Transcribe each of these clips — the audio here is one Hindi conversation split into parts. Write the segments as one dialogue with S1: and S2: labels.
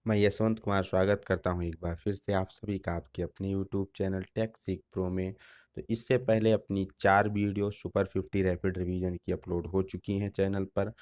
S1: मैं यशवंत कुमार स्वागत करता हूं एक बार फिर से आप सभी का आपके अपने यूट्यूब चैनल टेक सीख प्रो में। तो इससे पहले अपनी 4 वीडियो सुपर 50 रैपिड रिवीजन की अपलोड हो चुकी हैं चैनल पर।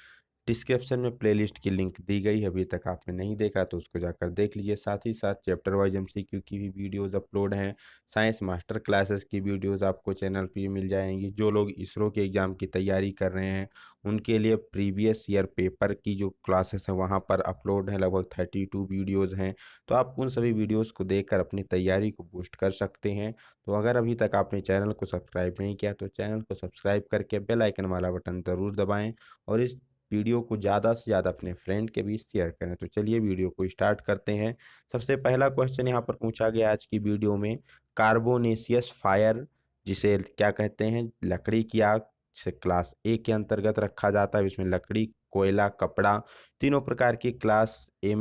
S1: डिस्क्रिप्शन में प्लेलिस्ट की लिंक दी गई है, अभी तक आपने नहीं देखा तो उसको जाकर देख लीजिए। साथ ही साथ चैप्टर वाइज एमसीक्यू की भी वीडियोस अपलोड हैं। साइंस मास्टर क्लासेस की वीडियोस आपको चैनल पे मिल जाएंगी। जो लोग इसरो के एग्ज़ाम की तैयारी कर रहे हैं उनके लिए प्रीवियस ईयर पेपर की जो क्लासेस हैं वहाँ पर अपलोड है, लगभग 32 वीडियोज़ हैं। तो आप उन सभी वीडियोज़ को देखकर अपनी तैयारी को बूस्ट कर सकते हैं। तो अगर अभी तक आपने चैनल को सब्सक्राइब नहीं किया तो चैनल को सब्सक्राइब करके बेल आइकन वाला बटन ज़रूर दबाएं और इस वीडियो को ज़्यादा से ज़्यादा अपने फ्रेंड के बीच शेयर करें। तो चलिए वीडियो को स्टार्ट करते हैं। सबसे पहला क्वेश्चन यहाँ पर पूछा गया आज की वीडियो में, कार्बोनेशियस फायर जिसे क्या कहते हैं, लकड़ी की आग, से क्लास ए के अंतर्गत रखा जाता है। इसमें लकड़ी, कोयला, कपड़ा तीनों प्रकार की क्लास ए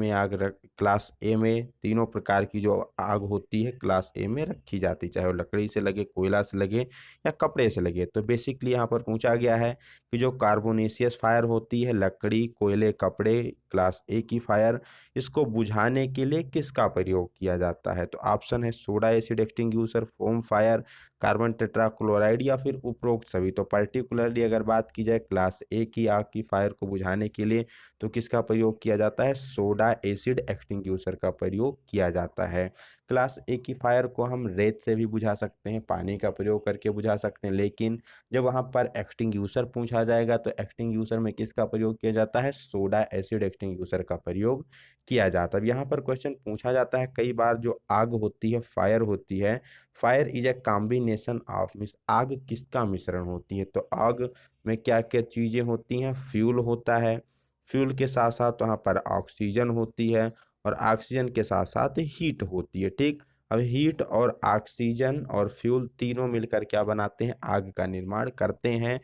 S1: में तीनों प्रकार की जो आग होती है क्लास ए में रखी जाती है, चाहे वो लकड़ी से लगे, कोयला से लगे या कपड़े से लगे। तो बेसिकली यहाँ पर पूछा गया है कि जो कार्बोनेशियस फायर होती है, लकड़ी, कोयले, कपड़े, क्लास ए की फायर, इसको बुझाने के लिए किसका प्रयोग किया जाता है? तो ऑप्शन है soda acid extinguisher, foam fire, carbon tetrachloride या फिर उपरोक्त सभी। तो पर्टिकुलरली अगर बात की जाए क्लास ए की आग की फायर को बुझाने के लिए तो किसका प्रयोग किया जाता है? सोडा एसिड एक्सटिंग्यूशर का प्रयोग किया जाता है। क्लास ए की फायर को हम रेत से भी बुझा सकते हैं, पानी का प्रयोग करके बुझा सकते हैं, लेकिन जब वहाँ पर एक्सटिंग्यूशर पूछा जाएगा तो एक्सटिंग्यूशर में किसका प्रयोग किया जाता है? सोडा एसिड एक्सटिंग्यूशर का प्रयोग किया जाता है। अब यहाँ पर क्वेश्चन पूछा जाता है कई बार, जो आग होती है, फायर होती है, fire is a combination of, means आग किसका मिश्रण होती है? तो आग में क्या क्या चीज़ें होती हैं? फ्यूल होता है, फ्यूल के साथ साथ वहाँ पर ऑक्सीजन होती है और ऑक्सीजन के साथ साथ हीट होती है। ठीक, अब हीट और ऑक्सीजन और फ्यूल तीनों मिलकर क्या बनाते हैं? आग का निर्माण करते हैं।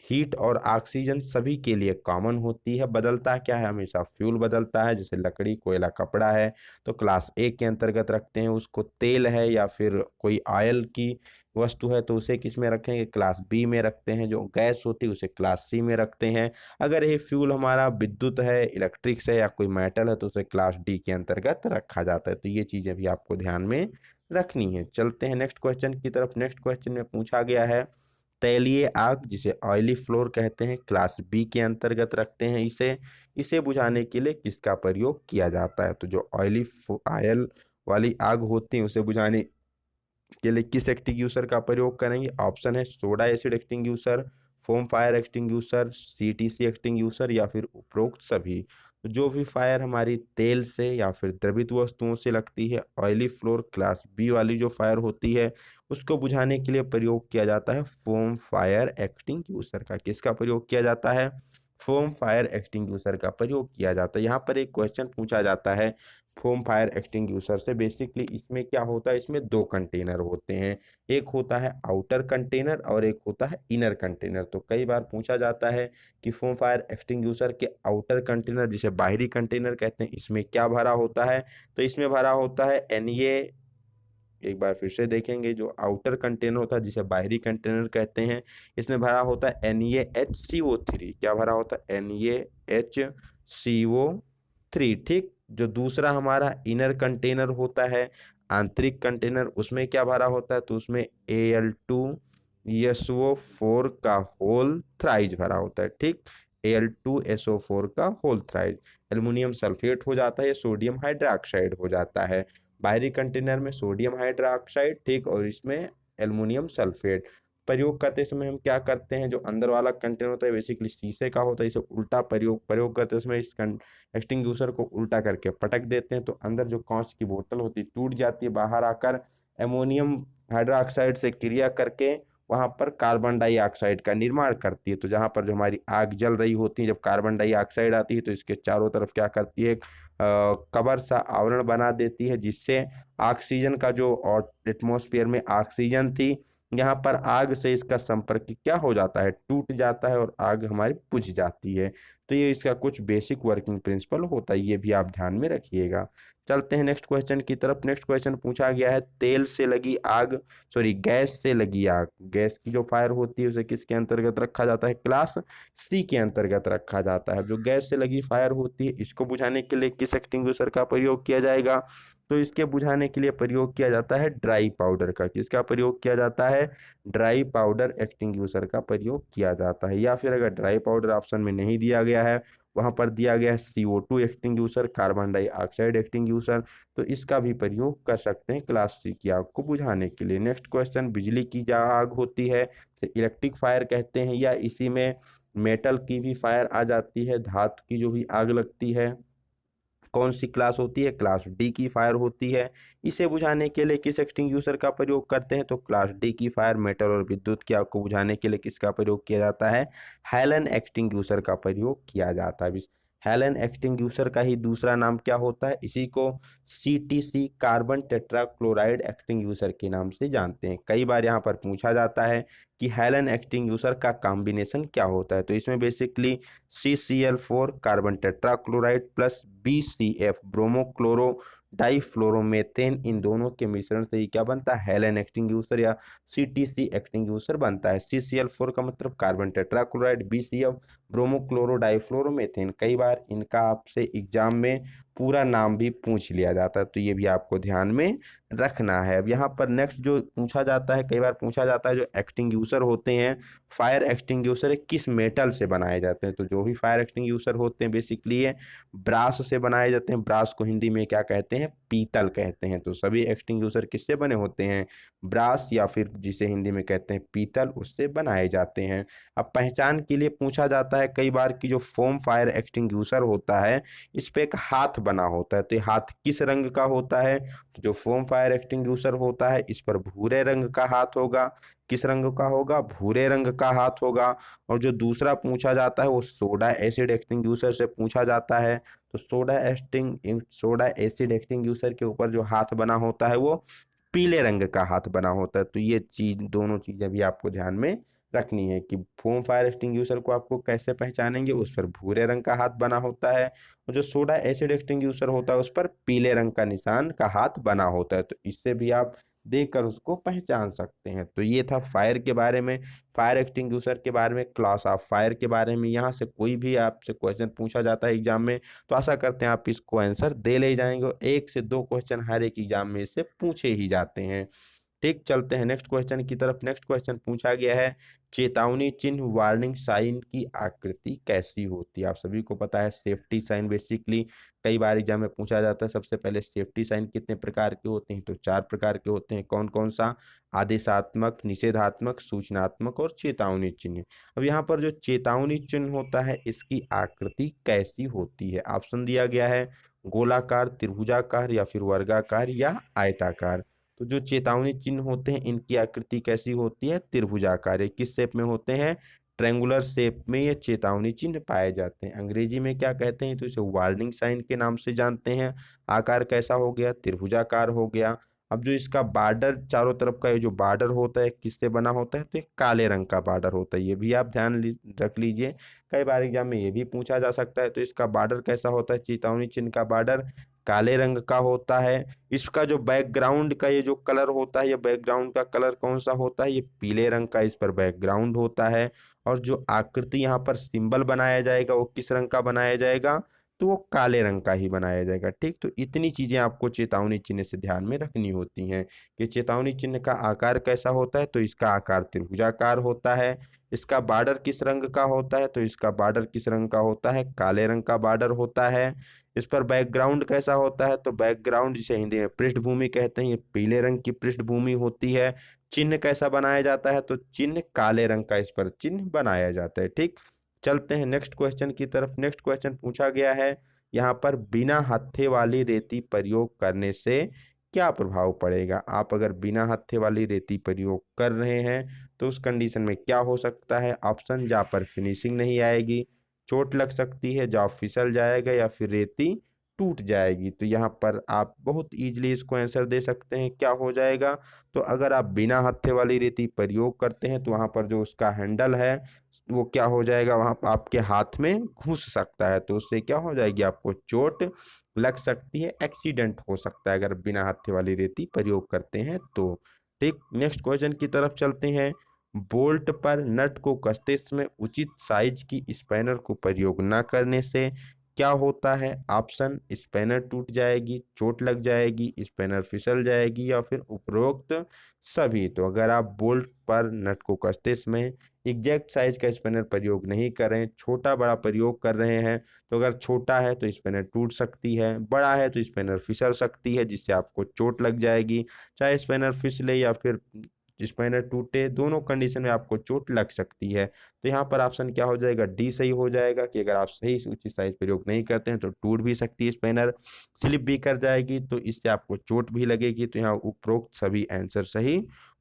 S1: हीट और ऑक्सीजन सभी के लिए कॉमन होती है, बदलता क्या है? हमेशा फ्यूल बदलता है। जैसे लकड़ी, कोयला, कपड़ा है तो क्लास ए के अंतर्गत रखते हैं उसको। तेल है या फिर कोई ऑयल की वस्तु है तो उसे किस में रखेंगे? क्लास बी में रखते हैं। जो गैस होती है उसे क्लास सी में रखते हैं। अगर ये फ्यूल हमारा विद्युत है, इलेक्ट्रिक्स है या कोई मेटल है तो उसे क्लास डी के अंतर्गत रखा जाता है। तो ये चीज़ें भी आपको ध्यान में रखनी है। चलते हैं नेक्स्ट क्वेश्चन की तरफ। नेक्स्ट क्वेश्चन में पूछा गया है, तैलीय आग जिसे ऑयली फ्लोर कहते हैं, क्लास बी के अंतर्गत रखते हैं इसे। इसे बुझाने के लिए किसका प्रयोग किया जाता है? तो जो ऑयल वाली आग होती है उसे बुझाने के लिए किस एक्सटिंग्यूशर का प्रयोग करेंगे? ऑप्शन है soda acid extinguisher, foam fire extinguisher, CTC extinguisher या फिर उपरोक्त सभी। तो जो भी फायर हमारी तेल से या फिर द्रवित वस्तुओं से लगती है, ऑयली फ्लोर क्लास बी वाली जो फायर होती है उसको बुझाने के लिए प्रयोग किया जाता है फोम फायर एक्सटिंग्यूशर का। किसका प्रयोग किया जाता है? फोम फायर एक्सटिंग्यूशर का प्रयोग किया जाता है। यहाँ पर एक क्वेश्चन पूछा जाता है फोम फायर एक्सटिंग्यूशर से। बेसिकली इसमें क्या होता है? इसमें दो कंटेनर होते हैं, एक होता है आउटर कंटेनर और एक होता है इनर कंटेनर। तो कई बार पूछा जाता है कि फोम फायर एक्सटिंग्यूशर के आउटर कंटेनर जिसे बाहरी कंटेनर कहते हैं, इसमें क्या भरा होता है? तो इसमें भरा होता है Na। एक बार फिर से देखेंगे, जो आउटर कंटेनर होता है जिसे बाहरी कंटेनर कहते हैं, इसमें भरा होता है NaHCO3। क्या भरा होता है? NaHCO3। ठीक, जो दूसरा हमारा इनर कंटेनर होता है, आंतरिक कंटेनर, उसमें क्या भरा होता है? तो उसमें Al2SO4 का होल थ्राइज भरा होता है। ठीक, Al2SO4 का होल थ्राइज एल्युमिनियम सल्फेट हो जाता है, ये सोडियम हाइड्रोक्साइड हो जाता है। बाहरी कंटेनर में सोडियम हाइड्रोक्साइड, ठीक, और इसमें एल्युमिनियम सल्फेट। प्रयोग करते समय हम क्या करते हैं? जो अंदर वाला कंटेनर होता है बेसिकली शीशे का होता है, इसे उल्टा प्रयोग करते समय इस एक्सटिंग्यूशर को उल्टा करके पटक देते हैं तो अंदर जो कांच की बोतल होती है टूट जाती है, बाहर आकर एमोनियम हाइड्रोक्साइड से क्रिया करके वहां पर कार्बन डाइऑक्साइड का निर्माण करती है। तो जहां पर जो हमारी आग जल रही होती है, जब कार्बन डाइऑक्साइड आती है तो इसके चारों तरफ क्या करती है? कवर सा आवरण बना देती है, जिससे ऑक्सीजन का जो और एटमॉस्फेयर में ऑक्सीजन थी, यहाँ पर आग से इसका संपर्क क्या हो जाता है? टूट जाता है और आग हमारी बुझ जाती है। तो ये इसका कुछ बेसिक वर्किंग प्रिंसिपल होता है, ये भी आप ध्यान में रखिएगा। चलते हैं नेक्स्ट क्वेश्चन की तरफ। नेक्स्ट क्वेश्चन पूछा गया है तेल से लगी आग, सॉरी गैस से लगी आग, गैस की जो फायर होती है उसे किसके अंतर्गत रखा जाता है? क्लास सी के अंतर्गत रखा जाता है। जो गैस से लगी फायर होती है इसको बुझाने के लिए किस एक्सटिंग्विशर का प्रयोग किया जाएगा? तो इसके बुझाने के लिए प्रयोग किया जाता है ड्राई पाउडर का। किसका प्रयोग किया जाता है? ड्राई पाउडर एक्सटिंग्विशर का प्रयोग किया जाता है। या फिर अगर ड्राई पाउडर ऑप्शन में नहीं दिया गया है, वहां पर दिया गया है CO2 extinguisher, carbon dioxide extinguisher, तो इसका भी प्रयोग कर सकते हैं क्लास सी की आग को बुझाने के लिए। नेक्स्ट क्वेश्चन, बिजली की जो आग होती है इलेक्ट्रिक फायर कहते हैं, या इसी में मेटल की भी फायर आ जाती है, धातु की जो भी आग लगती है, कौन सी क्लास होती है? क्लास डी की फायर होती है। इसे बुझाने के लिए किस एक्सटिंग्विशर का प्रयोग करते हैं? तो क्लास डी की फायर मेटल और विद्युत की आग को बुझाने के लिए किसका प्रयोग किया जाता है? हेलन एक्सटिंग्विशर का प्रयोग किया जाता है। हेलन एक्सटिंग्विशर का ही दूसरा नाम क्या होता है? इसी को CTC कार्बन टेट्राक्लोराइड एक्सटिंग्विशर के नाम से जानते हैं। कई बार यहाँ पर पूछा जाता है कि हेलन एक्सटिंग्विशर का कॉम्बिनेशन क्या होता है? तो इसमें basically CCl4 carbon tetrachloride plus BCF bromochloro डाइफ्लोरोमेथेन, इन दोनों के मिश्रण से ही क्या बनता है? हेलन एक्सटिंग्विशर या CTC एक्सटिंग्विशर बनता है। CCl4 का मतलब कार्बन टेट्राक्लोराइड, BCF ब्रोमोक्लोरो डाइफ्लोरोमेथेन। कई बार इनका आपसे एग्जाम में पूरा नाम भी पूछ लिया जाता है, तो ये भी आपको ध्यान में रखना है। अब यहाँ पर नेक्स्ट जो पूछा जाता है, कई बार पूछा जाता है जो एक्सटिंग्विशर होते हैं, फायर एक्सटिंग्विशर किस मेटल से बनाए जाते हैं? तो जो भी फायर एक्सटिंग्विशर होते हैं बेसिकली ये ब्रास से बनाए जाते हैं। ब्रास को हिंदी में क्या कहते हैं? पीतल कहते हैं। तो सभी एक्सटिंग्विशर किससे बने होते हैं? ब्रास या फिर जिसे हिंदी में कहते हैं पीतल, उससे बनाए जाते हैं। अब पहचान के लिए पूछा जाता है कई बार कि जो फोम फायर एक्सटिंग्विशर होता है इस पे एक हाथ बना होता है, तो ये हाथ किस रंग का होता है? तो जो फोम फायर एक्सटिंग्विशर होता है इस पर भूरे रंग का हाथ होगा। किस रंग का होगा? भूरे रंग का हाथ होगा। और जो दूसरा पूछा जाता है वो सोडा एसिड एक्सटिंग्विशर से पूछा जाता है। तो सोडा एसिड एक्सटिंग्विशर के ऊपर जो हाथ बना होता है वो पीले रंग का हाथ बना होता है। तो ये चीज, दोनों चीजें भी आपको ध्यान में रखनी है कि फोम फायर एक्सटिंग्विशर को आपको कैसे पहचानेंगे, उस पर भूरे रंग का हाथ बना होता है, और जो सोडा एसिड एक्सटिंग्विशर होता है उस पर पीले रंग का निशान का हाथ बना होता है। तो इससे भी आप देखकर उसको पहचान सकते हैं। तो ये था फायर के बारे में, फायर एक्सटिंग्विशर के बारे में, क्लास ऑफ फायर के बारे में। यहाँ से कोई भी आपसे क्वेश्चन पूछा जाता है एग्जाम में तो आशा करते हैं आप इसको आंसर दे ले जाएंगे, और 1 से 2 क्वेश्चन हर एक एग्जाम में इससे पूछे ही जाते हैं। ठीक, चलते हैं नेक्स्ट क्वेश्चन की तरफ। नेक्स्ट क्वेश्चन पूछा गया है चेतावनी चिन्ह वार्निंग साइन की आकृति कैसी होती है? आप सभी को पता है सेफ्टी साइन बेसिकली कई बार एग्जाम में पूछा जाता है। सबसे पहले सेफ्टी साइन कितने प्रकार के होते हैं? तो 4 प्रकार के होते हैं। कौन कौन सा? आदेशात्मक, निषेधात्मक, सूचनात्मक और चेतावनी चिन्ह। अब यहाँ पर जो चेतावनी चिन्ह होता है इसकी आकृति कैसी होती है? ऑप्शन दिया गया है गोलाकार, त्रिभुजाकार या फिर वर्गाकार या आयताकार। तो जो चेतावनी चिन्ह होते हैं इनकी आकृति कैसी होती है? त्रिभुजाकार। ये किस शेप में होते हैं? ट्रेंगुलर शेप में ये चेतावनी चिन्ह पाए जाते हैं। अंग्रेजी में क्या कहते हैं? तो इसे वार्निंग साइन के नाम से जानते हैं। आकार कैसा हो गया? त्रिभुजाकार हो गया। अब जो इसका बॉर्डर चारों तरफ का ये जो बॉर्डर होता है किससे बना होता है? तो एक काले रंग का बॉर्डर होता है। ये भी आप रख लीजिए, कई बार एग्जाम में ये भी पूछा जा सकता है। तो इसका बॉर्डर कैसा होता है? चेतावनी चिन्ह का बॉर्डर काले रंग का होता है। इसका जो बैकग्राउंड का ये जो कलर होता है, ये बैकग्राउंड का कलर कौन सा होता है? ये पीले रंग का इस पर बैकग्राउंड होता है। और जो आकृति यहाँ पर सिंबल बनाया जाएगा वो किस रंग का बनाया जाएगा? तो वो काले रंग का ही बनाया जाएगा। ठीक, तो इतनी चीजें आपको चेतावनी चिन्ह से ध्यान में रखनी होती हैं कि चेतावनी चिन्ह का आकार कैसा होता है। तो इसका आकार त्रिभुजाकार होता है। इसका बॉर्डर किस रंग का होता है? तो इसका बॉर्डर किस रंग का होता है? काले रंग का बॉर्डर होता है। इस पर बैकग्राउंड कैसा होता है? तो बैकग्राउंड जिसे हिंदी में पृष्ठभूमि कहते हैं, ये पीले रंग की पृष्ठभूमि होती है। चिन्ह कैसा बनाया जाता है? तो चिन्ह काले रंग का इस पर चिन्ह बनाया जाता है। ठीक, चलते हैं नेक्स्ट क्वेश्चन की तरफ। नेक्स्ट क्वेश्चन पूछा गया है यहाँ पर बिना हत्थे वाली रेती प्रयोग करने से क्या प्रभाव पड़ेगा? आप अगर बिना हत्थे वाली रेती प्रयोग कर रहे हैं तो उस कंडीशन में क्या हो सकता है? ऑप्शन, जहाँ पर फिनिशिंग नहीं आएगी, चोट लग सकती है, जाव फिसल जाएगा, या फिर रेती टूट जाएगी। तो यहाँ पर आप बहुत इजीली इसको आंसर दे सकते हैं, क्या हो जाएगा? तो अगर आप बिना हत्थे वाली रेती प्रयोग करते हैं तो वहाँ पर जो उसका हैंडल है वो क्या हो जाएगा, वहाँ आपके हाथ में घुस सकता है, तो उससे क्या हो जाएगी, आपको चोट लग सकती है, एक्सीडेंट हो सकता है अगर बिना हाथे वाली रेती प्रयोग करते हैं तो। ठीक, नेक्स्ट क्वेश्चन की तरफ चलते हैं। बोल्ट पर नट को कसते समय उचित साइज की स्पैनर को प्रयोग न करने से क्या होता है? ऑप्शन, स्पैनर टूट जाएगी, चोट लग जाएगी, स्पैनर फिसल जाएगी, या फिर उपरोक्त सभी। तो अगर आप बोल्ट पर नट को कसते समय एग्जैक्ट साइज का स्पैनर प्रयोग नहीं कर रहे हैं, छोटा बड़ा प्रयोग कर रहे हैं, तो अगर छोटा है तो स्पैनर टूट सकती है, बड़ा है तो स्पैनर फिसल सकती है जिससे आपको चोट लग जाएगी। चाहे स्पैनर फिसले या फिर स्पैनर टूटे, दोनों कंडीशन में आपको चोट लग सकती है। तो यहाँ पर ऑप्शन क्या हो जाएगा, डी सही हो जाएगा कि अगर आप सही उचित साइज प्रयोग नहीं करते हैं तो टूट भी सकती है स्पैनर, स्लिप भी कर जाएगी, तो इससे आपको चोट भी लगेगी। तो यहाँ उपरोक्त सभी आंसर सही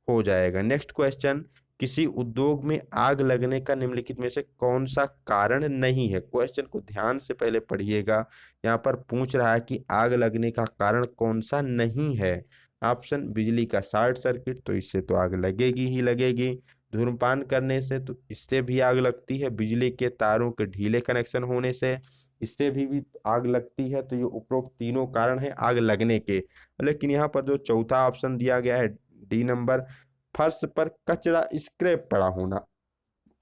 S1: हो जाएगा। नेक्स्ट क्वेश्चन, किसी उद्योग में आग लगने का निम्नलिखित में से कौन सा कारण नहीं है? क्वेश्चन को ध्यान से पहले पढ़िएगा। यहाँ पर पूछ रहा है कि आग लगने का कारण कौन सा नहीं है। ऑप्शन, बिजली का शॉर्ट सर्किट, तो इससे तो आग लगेगी ही लगेगी। धूम्रपान करने से, तो इससे भी आग लगती है। बिजली के तारों के ढीले कनेक्शन होने से, इससे भी आग लगती है। तो ये उपरोक्त तीनों कारण है आग लगने के। लेकिन यहाँ पर जो चौथा ऑप्शन दिया गया है, डी नंबर, फर्श पर कचरा स्क्रैप पड़ा होना,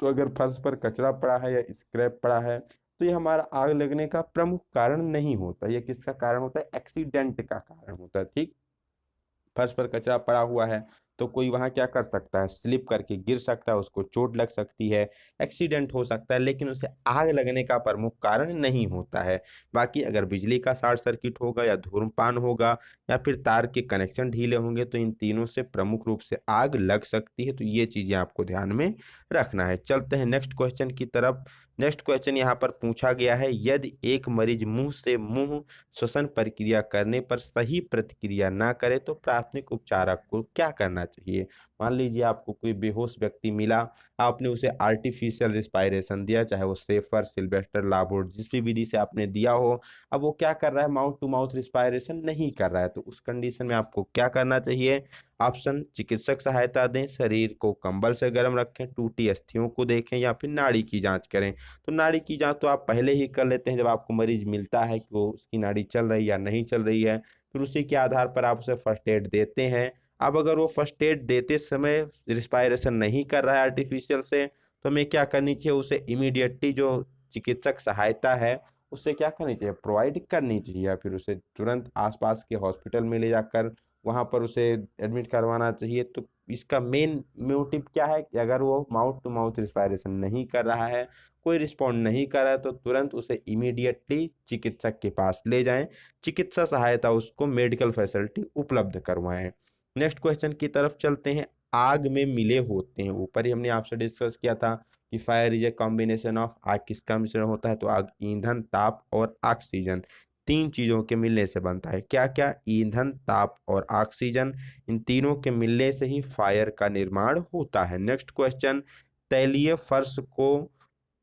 S1: तो अगर फर्श पर कचरा पड़ा है या स्क्रैप पड़ा है तो ये हमारा आग लगने का प्रमुख कारण नहीं होता। ये किसका कारण होता है? एक्सीडेंट का कारण होता है। ठीक, फर्श पर कचरा पड़ा हुआ है तो कोई वहां क्या कर सकता है, स्लिप करके गिर सकता है, उसको चोट लग सकती है, एक्सीडेंट हो सकता है, लेकिन उसे आग लगने का प्रमुख कारण नहीं होता है। बाकी अगर बिजली का शॉर्ट सर्किट होगा या धूम्रपान होगा या फिर तार के कनेक्शन ढीले होंगे तो इन तीनों से प्रमुख रूप से आग लग सकती है। तो ये चीजें आपको ध्यान में रखना है। चलते हैं नेक्स्ट क्वेश्चन की तरफ। नेक्स्ट क्वेश्चन यहाँ पर पूछा गया है, यदि एक मरीज मुंह से मुंह श्वसन प्रक्रिया करने पर सही प्रतिक्रिया ना करे तो प्राथमिक उपचारक को क्या करना चाहिए? मान लीजिए आपको कोई बेहोश व्यक्ति मिला, आपने उसे आर्टिफिशियल रिस्पायरेशन दिया, चाहे वो सेफर, सिल्वेस्टर, लाबोर्ड, जिस भी विधि से आपने दिया हो, अब वो क्या कर रहा है, माउथ टू माउथ रिस्पायरेशन नहीं कर रहा है, तो उस कंडीशन में आपको क्या करना चाहिए? ऑप्शन, चिकित्सक सहायता दें, शरीर को कंबल से गर्म रखें, टूटी अस्थियों को देखें, या फिर नाड़ी की जांच करें। तो नाड़ी की जांच तो आप पहले ही कर लेते हैं जब आपको मरीज मिलता है कि वो उसकी नाड़ी चल रही है या नहीं चल रही है, फिर उसी के आधार पर आप उसे फर्स्ट एड देते हैं। अब अगर वो फर्स्ट एड देते समय रिस्पायरेशन नहीं कर रहा है आर्टिफिशियल से, तो हमें क्या करनी चाहिए, उसे इमीडिएटली जो चिकित्सक सहायता है उससे क्या करनी चाहिए, प्रोवाइड करनी चाहिए, या फिर उसे तुरंत आसपास के हॉस्पिटल में ले जाकर वहां पर उसे एडमिट करवाना चाहिए। तो इसका मेन मोटिव क्या है कि अगर वो माउथ टू माउथ रिस्पायरेशन नहीं कर रहा है, कोई रिस्पॉन्ड नहीं कर रहा है, तो तुरंत उसे इमीडिएटली चिकित्सक के पास ले जाएं, चिकित्सा सहायता उसको मेडिकल फैसिलिटी उपलब्ध करवाएं। नेक्स्ट क्वेश्चन की तरफ चलते हैं। आग में मिले होते हैं, ऊपर ही हमने आपसे डिस्कस किया था कि fire is a combination of, आग किसका मिश्रण होता है, तो आग ईंधन, ताप और ऑक्सीजन, तीन चीजों के मिलने से बनता है। क्या क्या? ईंधन, ताप और ऑक्सीजन, इन तीनों के मिलने से ही फायर का निर्माण होता है। नेक्स्ट क्वेश्चन, तैलीय फर्श को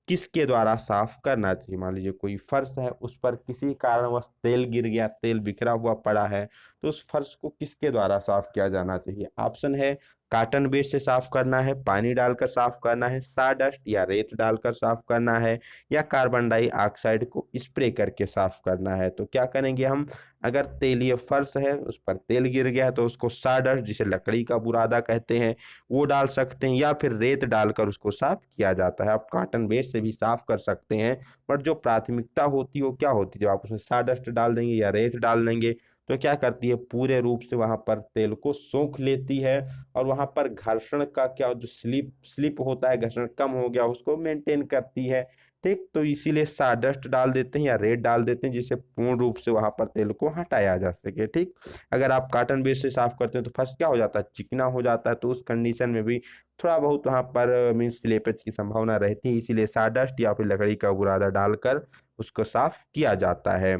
S1: किसके द्वारा साफ करना चाहिए? मान लीजिए कोई फर्श है, उस पर किसी कारणवश तेल गिर गया, तेल बिखरा हुआ पड़ा है, तो उस फर्श को किसके द्वारा साफ किया जाना चाहिए? ऑप्शन है, कॉटन बेस से साफ करना है, पानी डालकर साफ करना है, साडस्ट या रेत डालकर साफ करना है, या कार्बन डाइऑक्साइड को स्प्रे करके साफ करना है। तो क्या करेंगे हम, अगर तेलीय फर्श है, उस पर तेल गिर गया है, तो उसको साडस्ट, जिसे लकड़ी का बुरादा कहते हैं, वो डाल सकते हैं, या फिर रेत डालकर उसको साफ किया जाता है। आप कॉटन बेस से भी साफ कर सकते हैं, बट जो प्राथमिकता होती है वो क्या होती है, जब आप उसमें साडस्ट डाल देंगे या रेत डाल देंगे तो क्या करती है, पूरे रूप से वहां पर तेल को सोख लेती है, और वहां पर घर्षण का क्या, जो स्लिप स्लिप होता है, घर्षण कम हो गया उसको मेंटेन करती है। ठीक, तो इसीलिए साडस्ट डाल देते हैं या रेत डाल देते हैं, जिससे पूर्ण रूप से वहां पर तेल को हटाया जा सके। ठीक, अगर आप कॉटन बेस से साफ करते हैं तो फर्स्ट क्या हो जाता है, चिकना हो जाता है, तो उस कंडीशन में भी थोड़ा बहुत वहां पर मीन्स स्लिपेज की संभावना रहती है, इसीलिए साडस्ट या फिर लकड़ी का बुरादा डालकर उसको साफ किया जाता है।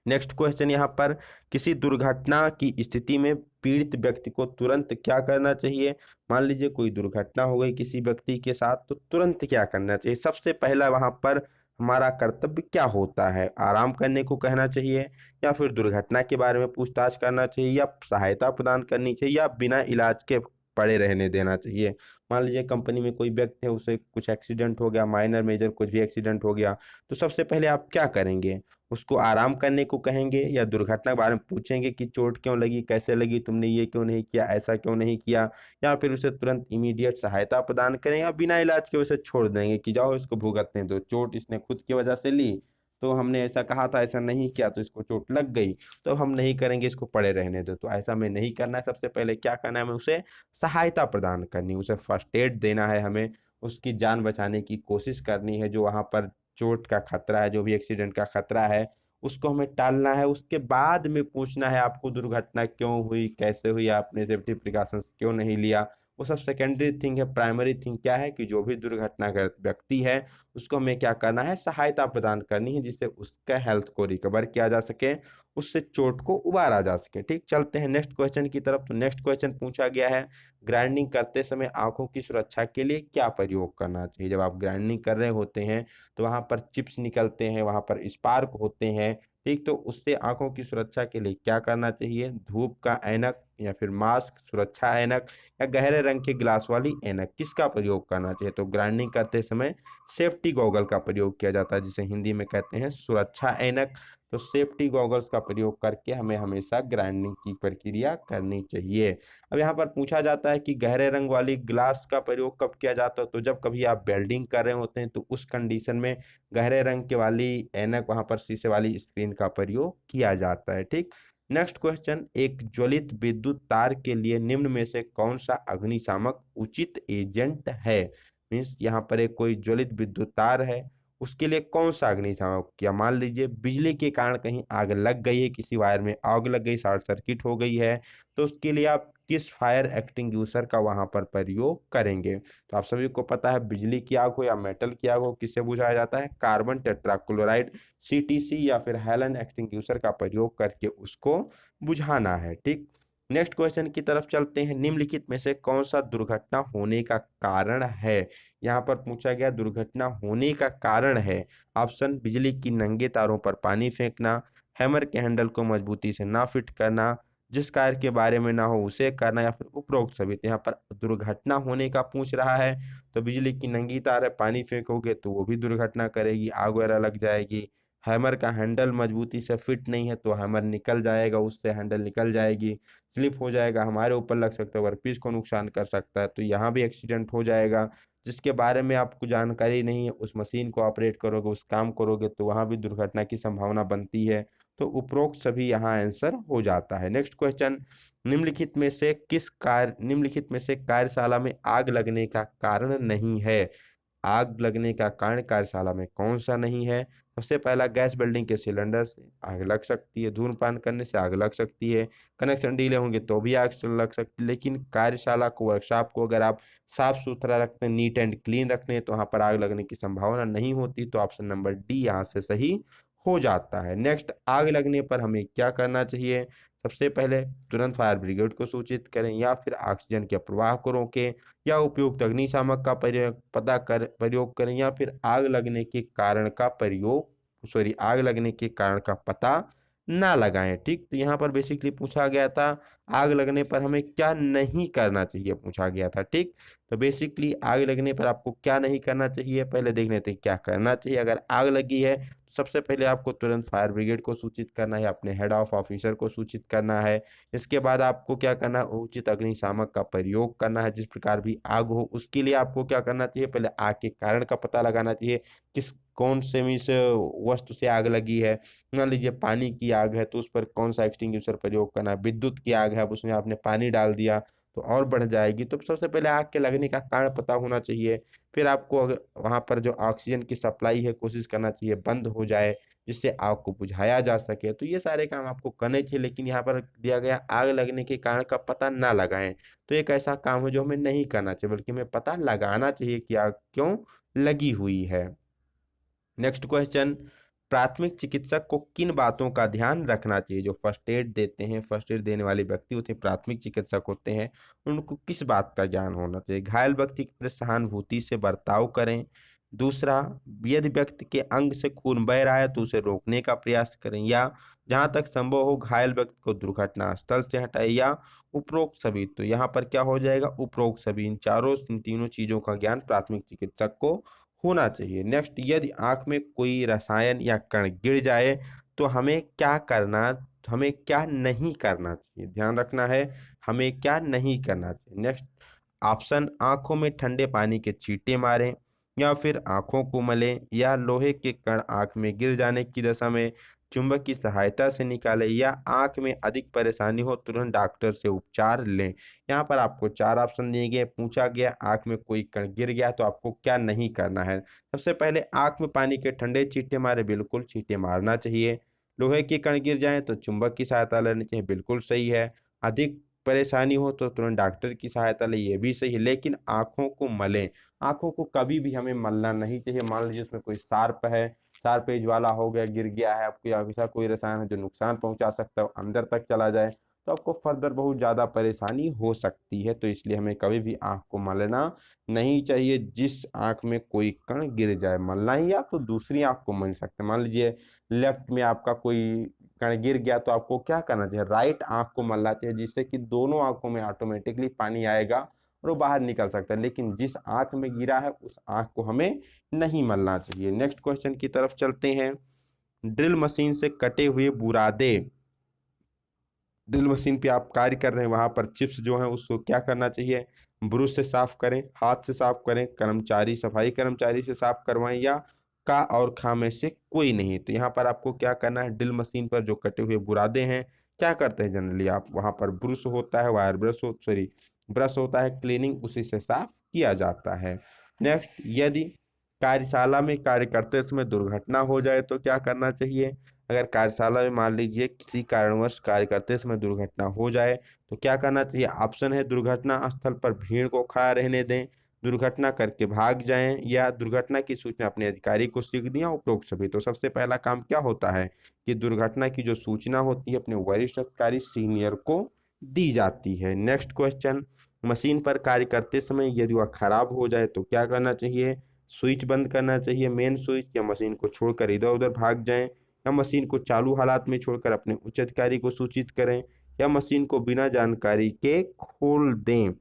S1: नेक्स्ट क्वेश्चन यहाँ पर, किसी दुर्घटना की स्थिति में पीड़ित व्यक्ति को तुरंत क्या करना चाहिए? मान लीजिए कोई दुर्घटना हो गई किसी व्यक्ति के साथ, तो तुरंत क्या करना चाहिए? सबसे पहला वहां पर हमारा कर्तव्य क्या होता है? आराम करने को कहना चाहिए, या फिर दुर्घटना के बारे में पूछताछ करना चाहिए, या सहायता प्रदान करनी चाहिए, या बिना इलाज के पड़े रहने देना चाहिए। मान लीजिए कंपनी में कोई व्यक्ति है, उसे कुछ एक्सीडेंट हो गया, माइनर मेजर कुछ भी एक्सीडेंट हो गया, तो सबसे पहले आप क्या करेंगे? उसको आराम करने को कहेंगे या दुर्घटना के बारे में पूछेंगे कि चोट क्यों लगी, कैसे लगी, तुमने ये क्यों नहीं किया, ऐसा क्यों नहीं किया, या फिर उसे तुरंत इमीडिएट सहायता प्रदान करें, या बिना इलाज के उसे छोड़ देंगे कि जाओ इसको भुगतने दो, चोट इसने खुद की वजह से ली, तो हमने ऐसा कहा था, ऐसा नहीं किया तो इसको चोट लग गई, तो हम नहीं करेंगे, इसको पड़े रहने दो। तो ऐसा हमें नहीं करना है। सबसे पहले क्या करना है, हमें उसे सहायता प्रदान करनी, उसे फर्स्ट एड देना है, हमें उसकी जान बचाने की कोशिश करनी है। जो वहाँ पर चोट का खतरा है, जो भी एक्सीडेंट का खतरा है, उसको हमें टालना है। उसके बाद में पूछना है आपको दुर्घटना क्यों हुई, कैसे हुई, आपने सेफ्टी प्रिकॉशंस क्यों नहीं लिया, वो सब सेकेंडरी थिंग है। प्राइमरी थिंग क्या है कि जो भी दुर्घटनाग्रस्त व्यक्ति है, उसको हमें क्या करना है, सहायता प्रदान करनी है, जिससे उसका हेल्थ को रिकवर किया जा सके, उससे चोट को उबारा जा सके। ठीक, चलते हैं नेक्स्ट क्वेश्चन की तरफ। तो नेक्स्ट क्वेश्चन पूछा गया है, ग्राइंडिंग करते समय आंखों की सुरक्षा के लिए क्या प्रयोग करना चाहिए? जब आप ग्राइंडिंग कर रहे होते हैं तो वहां पर चिप्स निकलते हैं, वहां पर स्पार्क होते हैं। ठीक, तो उससे आंखों की सुरक्षा के लिए क्या करना चाहिए? धूप का ऐनक, या फिर मास्क, सुरक्षा ऐनक, या गहरे रंग के ग्लास वाली ऐनक, किसका प्रयोग करना चाहिए? तो ग्राइंडिंग करते समय सेफ्टी गॉगल का प्रयोग किया जाता है, जिसे हिंदी में कहते हैं सुरक्षा ऐनक। तो सेफ्टी गॉगल्स का प्रयोग करके हमें हमेशा ग्राइंडिंग की प्रक्रिया करनी चाहिए। अब यहाँ पर पूछा जाता है कि गहरे रंग वाली ग्लास का प्रयोग कब किया जाता है? तो जब कभी आप वेल्डिंग कर रहे होते हैं तो उस कंडीशन में गहरे रंग के वाली ऐनक, वहां पर शीशे वाली स्क्रीन का प्रयोग किया जाता है। ठीक, नेक्स्ट क्वेश्चन, एक ज्वलित विद्युत तार के लिए निम्न में से कौन सा अग्निशामक उचित एजेंट है? मीन्स यहाँ पर एक कोई ज्वलित विद्युत तार है, उसके लिए कौन सा अग्निशामक? क्या मान लीजिए बिजली के कारण कहीं आग लग गई है, किसी वायर में आग लग गई, शॉर्ट सर्किट हो गई है, तो उसके लिए आप किस फायर एक्सटिंग्विशर का वहां पर प्रयोग करेंगे? तो आप सभी को पता है, बिजली की आग हो या मेटल की आग हो, किससे बुझाया जाता है? कार्बन टेट्राक्लोराइड, सीटीसी, या फिर हेलन एक्सटिंग्विशर का प्रयोग करके उसको बुझाना है। ठीक, नेक्स्ट क्वेश्चन की तरफ चलते हैं। निम्नलिखित में से कौन सा दुर्घटना होने का कारण है? यहाँ पर पूछा गया दुर्घटना होने का कारण है। ऑप्शन, बिजली की नंगे तारों पर पानी फेंकना, हैमर के हैंडल को मजबूती से ना फिट करना, जिस कार्य के बारे में ना हो उसे करना, या फिर उपरोक्त सभी। तो यहाँ पर दुर्घटना होने का पूछ रहा है, तो बिजली की नंगी तार है, पानी फेंकोगे तो वो भी दुर्घटना करेगी, आग वगैरह लग जाएगी। हैमर का हैंडल मजबूती से फिट नहीं है तो हैमर निकल जाएगा, उससे हैंडल निकल जाएगी, स्लिप हो जाएगा, हमारे ऊपर लग सकता है, वर्कपीस को नुकसान कर सकता है, तो यहाँ भी एक्सीडेंट हो जाएगा। जिसके बारे में आपको जानकारी नहीं है, उस मशीन को ऑपरेट करोगे, उस काम करोगे, तो वहाँ भी दुर्घटना की संभावना बनती है। तो उपरोक्त सभी यहाँ आंसर हो जाता है। नेक्स्ट क्वेश्चन, निम्नलिखित में से कार्यशाला में आग लगने का कारण नहीं है? आग लगने का कारण कार्यशाला में कौन सा नहीं है? सबसे पहला, गैस वेल्डिंग के सिलेंडर से आग लग सकती है, धूम्रपान करने से आग लग सकती है, कनेक्शन डीले होंगे तो भी आग लग सकती है। लेकिन कार्यशाला को, वर्कशॉप को अगर आप साफ सुथरा रखते हैं, नीट एंड क्लीन रखते हैं, तो वहां पर आग लगने की संभावना नहीं होती। तो ऑप्शन नंबर डी यहाँ से सही हो जाता है। नेक्स्ट, आग लगने पर हमें क्या करना चाहिए? सबसे पहले तुरंत फायर ब्रिगेड को सूचित करें, या फिर ऑक्सीजन के प्रवाह को रोकें, या उपयुक्त अग्निशामक का प्रयोग करें, या फिर आग लगने के कारण का पता ना लगाएं। ठीक, तो यहाँ पर बेसिकली पूछा गया था आग लगने पर हमें क्या नहीं करना चाहिए, पूछा गया था। ठीक, तो बेसिकली आग लगने पर आपको क्या नहीं करना चाहिए, पहले देख लेते हैं क्या करना चाहिए। अगर आग लगी है तो सबसे पहले आपको तुरंत फायर ब्रिगेड को सूचित करना है, अपने हेड ऑफ ऑफिसर को सूचित करना है। इसके बाद आपको क्या करना है, उचित अग्निशामक का प्रयोग करना है। जिस प्रकार भी आग हो उसके लिए आपको क्या करना चाहिए, पहले आग के कारण का पता लगाना चाहिए, किस कौन से में से वस्तु से आग लगी है। मान लीजिए पानी की आग है तो उस पर कौन सा एक्सटिंग्विशर प्रयोग करना है, विद्युत की आग है, अब उसमें आपने पानी डाल दिया तो और बढ़ जाएगी। तो सबसे पहले आग के लगने का कारण पता होना चाहिए। फिर आपको वहां पर जो ऑक्सीजन की सप्लाई है, कोशिश करना चाहिए बंद हो जाए, जिससे आग को बुझाया जा सके। तो ये सारे काम आपको करने चाहिए, लेकिन यहाँ पर दिया गया आग लगने के कारण का पता ना लगाएं। तो एक ऐसा काम है जो हमें नहीं करना चाहिए, बल्कि हमें पता लगाना चाहिए कि आग क्यों लगी हुई है। नेक्स्ट क्वेश्चन, प्राथमिक चिकित्सक को किन बातों का ध्यान रखना चाहिए? जो फर्स्ट एड देते हैं, फर्स्ट एड देने वाले व्यक्ति होते हैं, प्राथमिक चिकित्सक होते हैं, उनको किस बात का ज्ञान होना चाहिए? घायल व्यक्ति के प्रति सहानुभूति से बर्ताव करें, दूसरा, यदि व्यक्ति के अंग से खून बह रहा है तो उसे रोकने का प्रयास करें, या जहां तक संभव हो घायल व्यक्ति को दुर्घटना स्थल से हटाएं, या उपरोक्त सभी। तो यहाँ पर क्या हो जाएगा, उपरोक्त सभी। इन तीनों चीजों का ज्ञान प्राथमिक चिकित्सक को होना चाहिए। नेक्स्ट, यदि आंख में कोई रसायन या कण गिर जाए तो हमें क्या करना, हमें क्या नहीं करना चाहिए, ध्यान रखना है, हमें क्या नहीं करना चाहिए। नेक्स्ट ऑप्शन, आंखों में ठंडे पानी के छींटे मारें, या फिर आंखों को मलें, या लोहे के कण आंख में गिर जाने की दशा में चुंबक की सहायता से निकालें, या आंख में अधिक परेशानी हो तुरंत डॉक्टर से उपचार लें। यहाँ पर आपको चार ऑप्शन दिए गए। पूछा गया आंख में कोई कण गिर गया तो आपको क्या नहीं करना है। सबसे पहले, आंख में पानी के ठंडे छींटे मारे, बिल्कुल छींटे मारना चाहिए। लोहे के कण गिर जाएं तो चुंबक की सहायता लेनी चाहिए, बिल्कुल सही है। अधिक परेशानी हो तो तुरंत डॉक्टर की सहायता ले, ये भी सही है। लेकिन आंखों को मलें, आंखों को कभी भी हमें मलना नहीं चाहिए। मान लीजिए उसमें कोई शार्प है, शार्प एज वाला हो गया, गिर गया है आपको, या ऐसा कोई रसायन है जो नुकसान पहुंचा सकता है, अंदर तक चला जाए तो आपको फर्दर बहुत ज़्यादा परेशानी हो सकती है। तो इसलिए हमें कभी भी आंख को मलना नहीं चाहिए। जिस आंख में कोई कण गिर जाए, मलना ही, आप तो दूसरी आंख को मल सकते हैं। मान लीजिए लेफ्ट में आपका कोई कण गिर गया तो आपको क्या करना चाहिए, राइट आंख को मलना चाहिए, जिससे कि दोनों आंखों में ऑटोमेटिकली पानी आएगा और वो बाहर निकल सकता है। लेकिन जिस आंख में गिरा है उस आंख को हमें नहीं मलना चाहिए। नेक्स्ट क्वेश्चन की तरफ चलते हैं। ड्रिल मशीन से कटे हुए बुरादे, ड्रिल मशीन पे आप कार्य कर रहे हैं, वहां पर चिप्स जो है उसको क्या करना चाहिए, ब्रश से साफ करें, हाथ से साफ करें, कर्मचारी सफाई कर्मचारी से साफ करवाएं, या का और खा में से कोई नहीं। तो यहाँ पर आपको क्या करना है, ड्रिल मशीन पर जो कटे हुए बुरादे हैं, क्या करते हैं जनरली आप, वहां पर ब्रश होता है, वायर ब्रश हो सॉरी ब्रश होता है, क्लीनिंग उसी से साफ किया जाता है। नेक्स्ट, यदि कार्यशाला में कार्य करते समय दुर्घटना हो जाए तो क्या करना चाहिए। अगर कार्यशाला में मान लीजिए किसी कारणवश कार्य करते समय दुर्घटना हो जाए तो क्या करना चाहिए। ऑप्शन है, दुर्घटना स्थल पर भीड़ को खड़ा रहने दें, दुर्घटना करके भाग जाएं, या दुर्घटना की सूचना अपने अधिकारी को सीख दें, या उपरोक्त सभी। तो सबसे पहला काम क्या होता है कि दुर्घटना की जो सूचना होती है अपने वरिष्ठ अधिकारी सीनियर को दी जाती है। नेक्स्ट क्वेश्चन, मशीन पर कार्य करते समय यदि वह खराब हो जाए तो क्या करना चाहिए। स्विच बंद करना चाहिए, मेन स्विच, या मशीन को छोड़कर इधर उधर भाग जाएं, या मशीन को चालू हालात में छोड़कर अपने उच्च अधिकारी को सूचित करें, या मशीन को बिना जानकारी के खोल दें।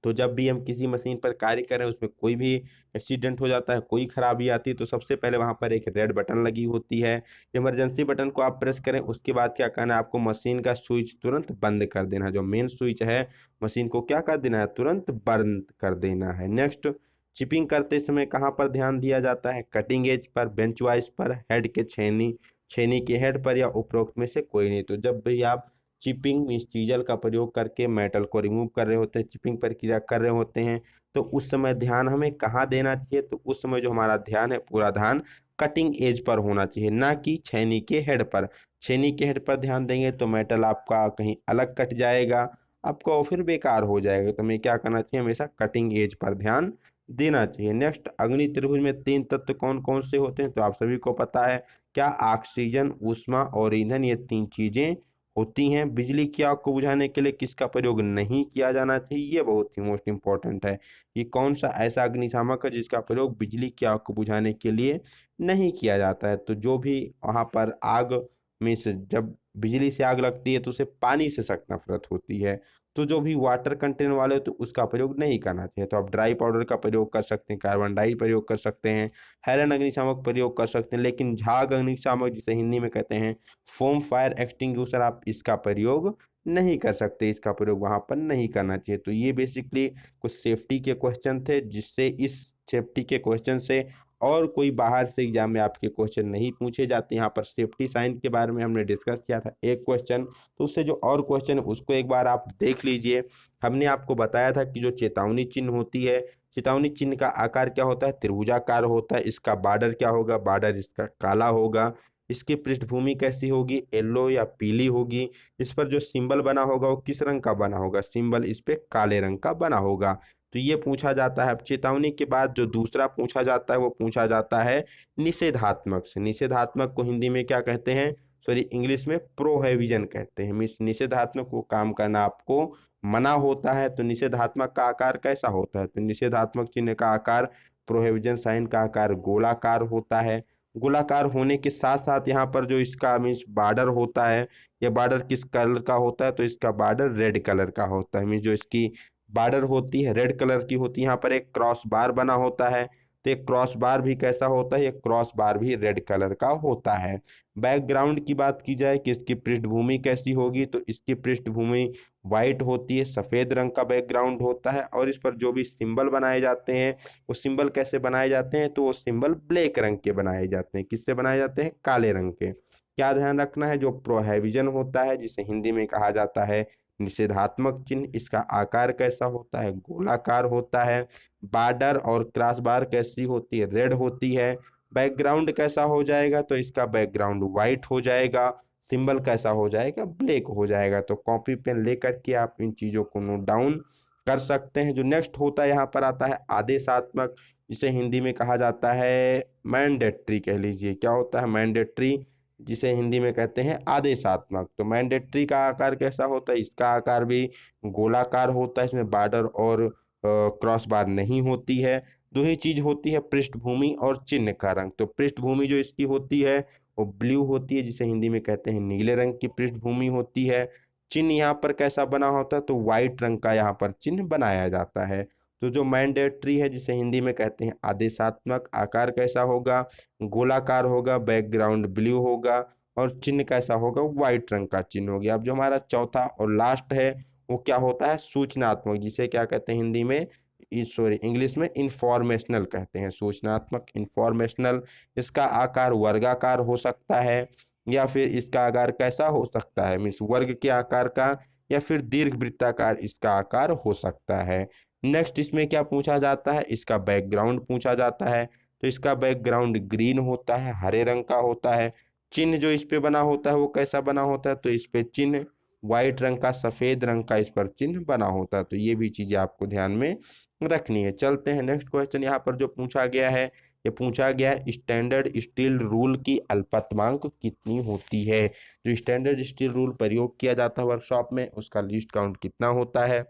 S1: तो जब भी हम किसी मशीन पर कार्य करें, उसमें कोई भी एक्सीडेंट हो जाता है, कोई खराबी आती है, तो सबसे पहले वहां पर एक रेड बटन लगी होती है, इमरजेंसी बटन को आप प्रेस करें। उसके बाद क्या करना है, आपको मशीन का स्विच तुरंत बंद कर देना है, जो मेन स्विच है मशीन को क्या कर देना है, तुरंत बंद कर देना है। नेक्स्ट, चिपिंग करते समय कहाँ पर ध्यान दिया जाता है, कटिंग एज पर, बेंच वाइज पर, हेड के छेनी छेनी के हेड पर, या उपरोक्त में से कोई नहीं। तो जब भी आप चिपिंग मीन्स चीजल का प्रयोग करके मेटल को रिमूव कर रहे होते हैं, चिपिंग प्रक्रिया कर रहे होते हैं, तो उस समय ध्यान हमें कहाँ देना चाहिए। तो उस समय जो हमारा ध्यान है, पूरा ध्यान कटिंग एज पर होना चाहिए, ना कि छेनी के हेड पर। छेनी के हेड पर ध्यान देंगे तो मेटल आपका कहीं अलग कट जाएगा, आपका वो फिर बेकार हो जाएगा। तो हमें क्या करना चाहिए, हमेशा कटिंग एज पर ध्यान देना चाहिए। नेक्स्ट, अग्नि त्रिभुज में तीन तत्व कौन कौन से होते हैं, तो आप सभी को पता है, क्या ऑक्सीजन, ऊष्मा और ईंधन, ये तीन चीजें होती हैं। बिजली की आग को बुझाने के लिए किसका प्रयोग नहीं किया जाना चाहिए, ये बहुत ही मोस्ट इंपॉर्टेंट है। ये कौन सा ऐसा अग्निशामक है जिसका प्रयोग बिजली की आग को बुझाने के लिए नहीं किया जाता है। तो जो भी वहां पर आग में से जब बिजली से आग लगती है तो उसे पानी से सख्त नफरत होती है, तो जो भी वाटर कंटेंट वाले हो तो उसका प्रयोग नहीं करना चाहिए। तो आप ड्राई पाउडर का प्रयोग कर सकते हैं, कार्बन डाई प्रयोग कर सकते हैं, हेलन अग्निशामक प्रयोग कर सकते हैं, लेकिन झाग अग्निशामक जिसे हिंदी में कहते हैं फोम फायर एक्सटिंग्विशर, आप इसका प्रयोग नहीं कर सकते, इसका प्रयोग वहां पर नहीं करना चाहिए। तो ये बेसिकली कुछ सेफ्टी के क्वेश्चन थे, जिससे इस सेफ्टी के क्वेश्चन से और कोई बाहर से एग्जाम में आपके क्वेश्चन नहीं पूछे जाते। यहाँ पर सेफ्टी साइन के बारे में हमने डिस्कस किया था एक क्वेश्चन, तो उससे जो और क्वेश्चन है उसको एक बार आप देख लीजिए। हमने आपको बताया था कि जो चेतावनी चिन्ह होती है, चेतावनी चिन्ह का आकार क्या होता है, त्रिभुजाकार होता है। इसका बॉर्डर क्या होगा, बॉर्डर इसका काला होगा। इसकी पृष्ठभूमि कैसी होगी, येलो या पीली होगी। इस पर जो सिंबल बना होगा वो किस रंग का बना होगा, सिंबल इस पे काले रंग का बना होगा। तो ये पूछा जाता है। अब चेतावनी के बाद जो दूसरा पूछा जाता है वो पूछा जाता है निषेधात्मक से। निषेधात्मक को हिंदी में क्या कहते हैं, सॉरी इंग्लिश में प्रोहिबिशन कहते हैं। मीन्स निषेधात्मक को काम करना आपको मना होता है। तो निषेधात्मक का आकार कैसा होता है, तो निषेधात्मक चिन्ह का आकार प्रोहिबिजन साइन का आकार गोलाकार होता है। गोलाकार होने के साथ साथ यहाँ पर जो इसका मीन्स बॉर्डर होता है, ये बॉर्डर किस कलर का होता है, तो इसका बॉर्डर रेड कलर का होता है। मीन्स जो इसकी बॉर्डर होती है रेड कलर की होती है। यहाँ पर एक क्रॉस बार बना होता है, तो एक क्रॉस बार भी कैसा होता है, एक क्रॉस बार भी रेड कलर का होता है। बैकग्राउंड की बात की जाए कि इसकी पृष्ठभूमि कैसी होगी, तो इसकी पृष्ठभूमि वाइट होती है, सफेद रंग का बैकग्राउंड होता है, और इस पर जो भी सिंबल बनाए जाते हैं वो सिंबल कैसे बनाए जाते हैं, तो वो सिंबल ब्लैक रंग के बनाए जाते हैं। किससे बनाए जाते हैं, काले रंग के। क्या ध्यान रखना है, जो प्रोहिबिजन होता है जिसे हिंदी में कहा जाता है निषेधात्मक चिन्ह, इसका आकार कैसा होता है, गोलाकार होता है। बॉर्डर और क्रॉस बार कैसी होती है, रेड होती है। बैकग्राउंड कैसा हो जाएगा, तो इसका बैकग्राउंड व्हाइट हो जाएगा। सिंबल कैसा हो जाएगा, ब्लैक हो जाएगा। तो कॉपी पेन लेकर के आप इन चीजों को नोट डाउन कर सकते हैं। जो नेक्स्ट होता है यहाँ पर आता है आदेशात्मक, जिसे हिंदी में कहा जाता है मैंडेटरी कह लीजिए। क्या होता है, मैंडेटरी, जिसे हिंदी में कहते हैं आदेशात्मक। तो मैंडेटरी का आकार कैसा होता है, इसका आकार भी गोलाकार होता है। इसमें बॉर्डर और क्रॉस बार नहीं होती है। दो ही चीज होती है, पृष्ठभूमि और चिन्ह का रंग। तो पृष्ठभूमि जो इसकी होती है वो ब्लू होती है, जिसे हिंदी में कहते हैं नीले रंग की पृष्ठभूमि होती है। चिन्ह यहाँ पर कैसा बना होता है, तो व्हाइट रंग का यहाँ पर चिन्ह बनाया जाता है। तो जो मैंडेटरी है, जिसे हिंदी में कहते हैं आदेशात्मक, आकार कैसा होगा, गोलाकार होगा, बैकग्राउंड ब्लू होगा, और चिन्ह कैसा होगा, व्हाइट रंग का चिन्ह हो गया। अब जो हमारा चौथा और लास्ट है वो क्या होता है, सूचनात्मक, जिसे क्या कहते हैं हिंदी में, सॉरी इंग्लिश में इंफॉर्मेशनल कहते हैं। सूचनात्मक, इंफॉर्मेशनल। इसका आकार वर्गाकार हो सकता है, या फिर इसका आकार कैसा हो सकता है, मीन्स वर्ग के आकार का, या फिर दीर्घ वृत्ताकार इसका आकार हो सकता है। नेक्स्ट इसमें क्या पूछा जाता है, इसका बैकग्राउंड पूछा जाता है। तो इसका बैकग्राउंड ग्रीन होता है, हरे रंग का होता है। चिन्ह जो इस पे बना होता है वो कैसा बना होता है, तो इस पे चिन्ह व्हाइट रंग का, सफेद रंग का इस पर चिन्ह बना होता है। तो ये भी चीजें आपको ध्यान में रखनी है। चलते हैं नेक्स्ट क्वेश्चन यहाँ पर जो पूछा गया है, ये पूछा गया है स्टैंडर्ड स्टील रूल की अल्पतमांक कितनी होती है। जो स्टैंडर्ड स्टील रूल प्रयोग किया जाता है वर्कशॉप में, उसका लीस्ट काउंट कितना होता है।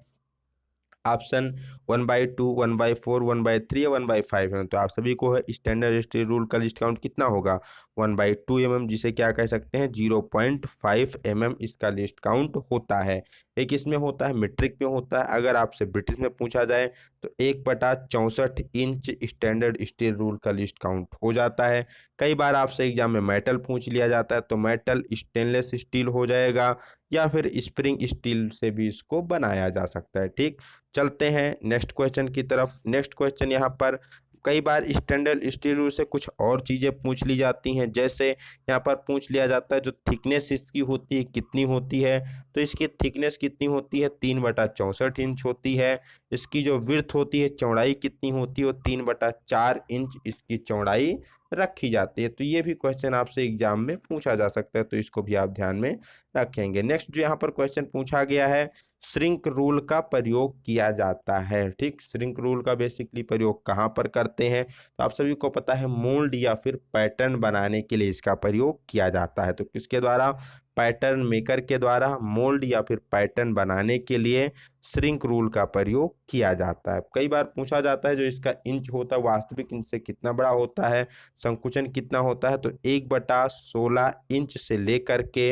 S1: ऑप्शन 1/2, 1/4, 1/3 या 1/5 है। तो आप सभी को है स्टैंडर्ड स्टील रूल का लिस्ट काउंट कितना होगा, 1/2 mm, जिसे क्या कह सकते हैं 0.5 mm इसका लिस्ट काउंट होता है। एक इसमें होता है मीट्रिक में होता है। अगर आपसे ब्रिटिश में पूछा जाए तो 1/64 इंच स्टैंडर्ड स्टील रूल का लिस्ट काउंट हो जाता है। कई बार आपसे एग्जाम में मेटल पूछ लिया जाता है, तो मेटल स्टेनलेस स्टील हो जाएगा, या फिर स्प्रिंग स्टील से भी इसको बनाया जा सकता है। ठीक, चलते हैं नेक्स्ट क्वेश्चन की तरफ। नेक्स्ट क्वेश्चन यहाँ पर कई बार स्टैंडर्ड स्टील रूल से कुछ और चीजें पूछ ली जाती हैं। जैसे यहाँ पर पूछ लिया जाता है जो थिकनेस इसकी होती है कितनी होती है। तो इसकी थिकनेस कितनी होती है, 3/64 इंच होती है। इसकी जो विड्थ होती है, चौड़ाई कितनी होती है, वो 3/4 इंच इसकी चौड़ाई रखी जाती है। तो ये भी क्वेश्चन आपसे एग्जाम में पूछा जा सकता है, तो इसको भी आप ध्यान में रखेंगे। नेक्स्ट जो यहाँ पर क्वेश्चन पूछा गया है, श्रिंक रूल का प्रयोग किया जाता है। ठीक, श्रिंक रूल का बेसिकली प्रयोग कहाँ पर करते हैं, तो आप सभी को पता है मोल्ड या फिर पैटर्न बनाने के लिए इसका प्रयोग किया जाता है। तो किसके द्वारा, पैटर्न मेकर के द्वारा मोल्ड या फिर पैटर्न बनाने के लिए श्रिंक रूल का प्रयोग किया जाता है। कई बार पूछा जाता है जो इसका इंच होता है वास्तविक इंच से कितना बड़ा होता है, संकुचन कितना होता है, तो 1/16 इंच से लेकर के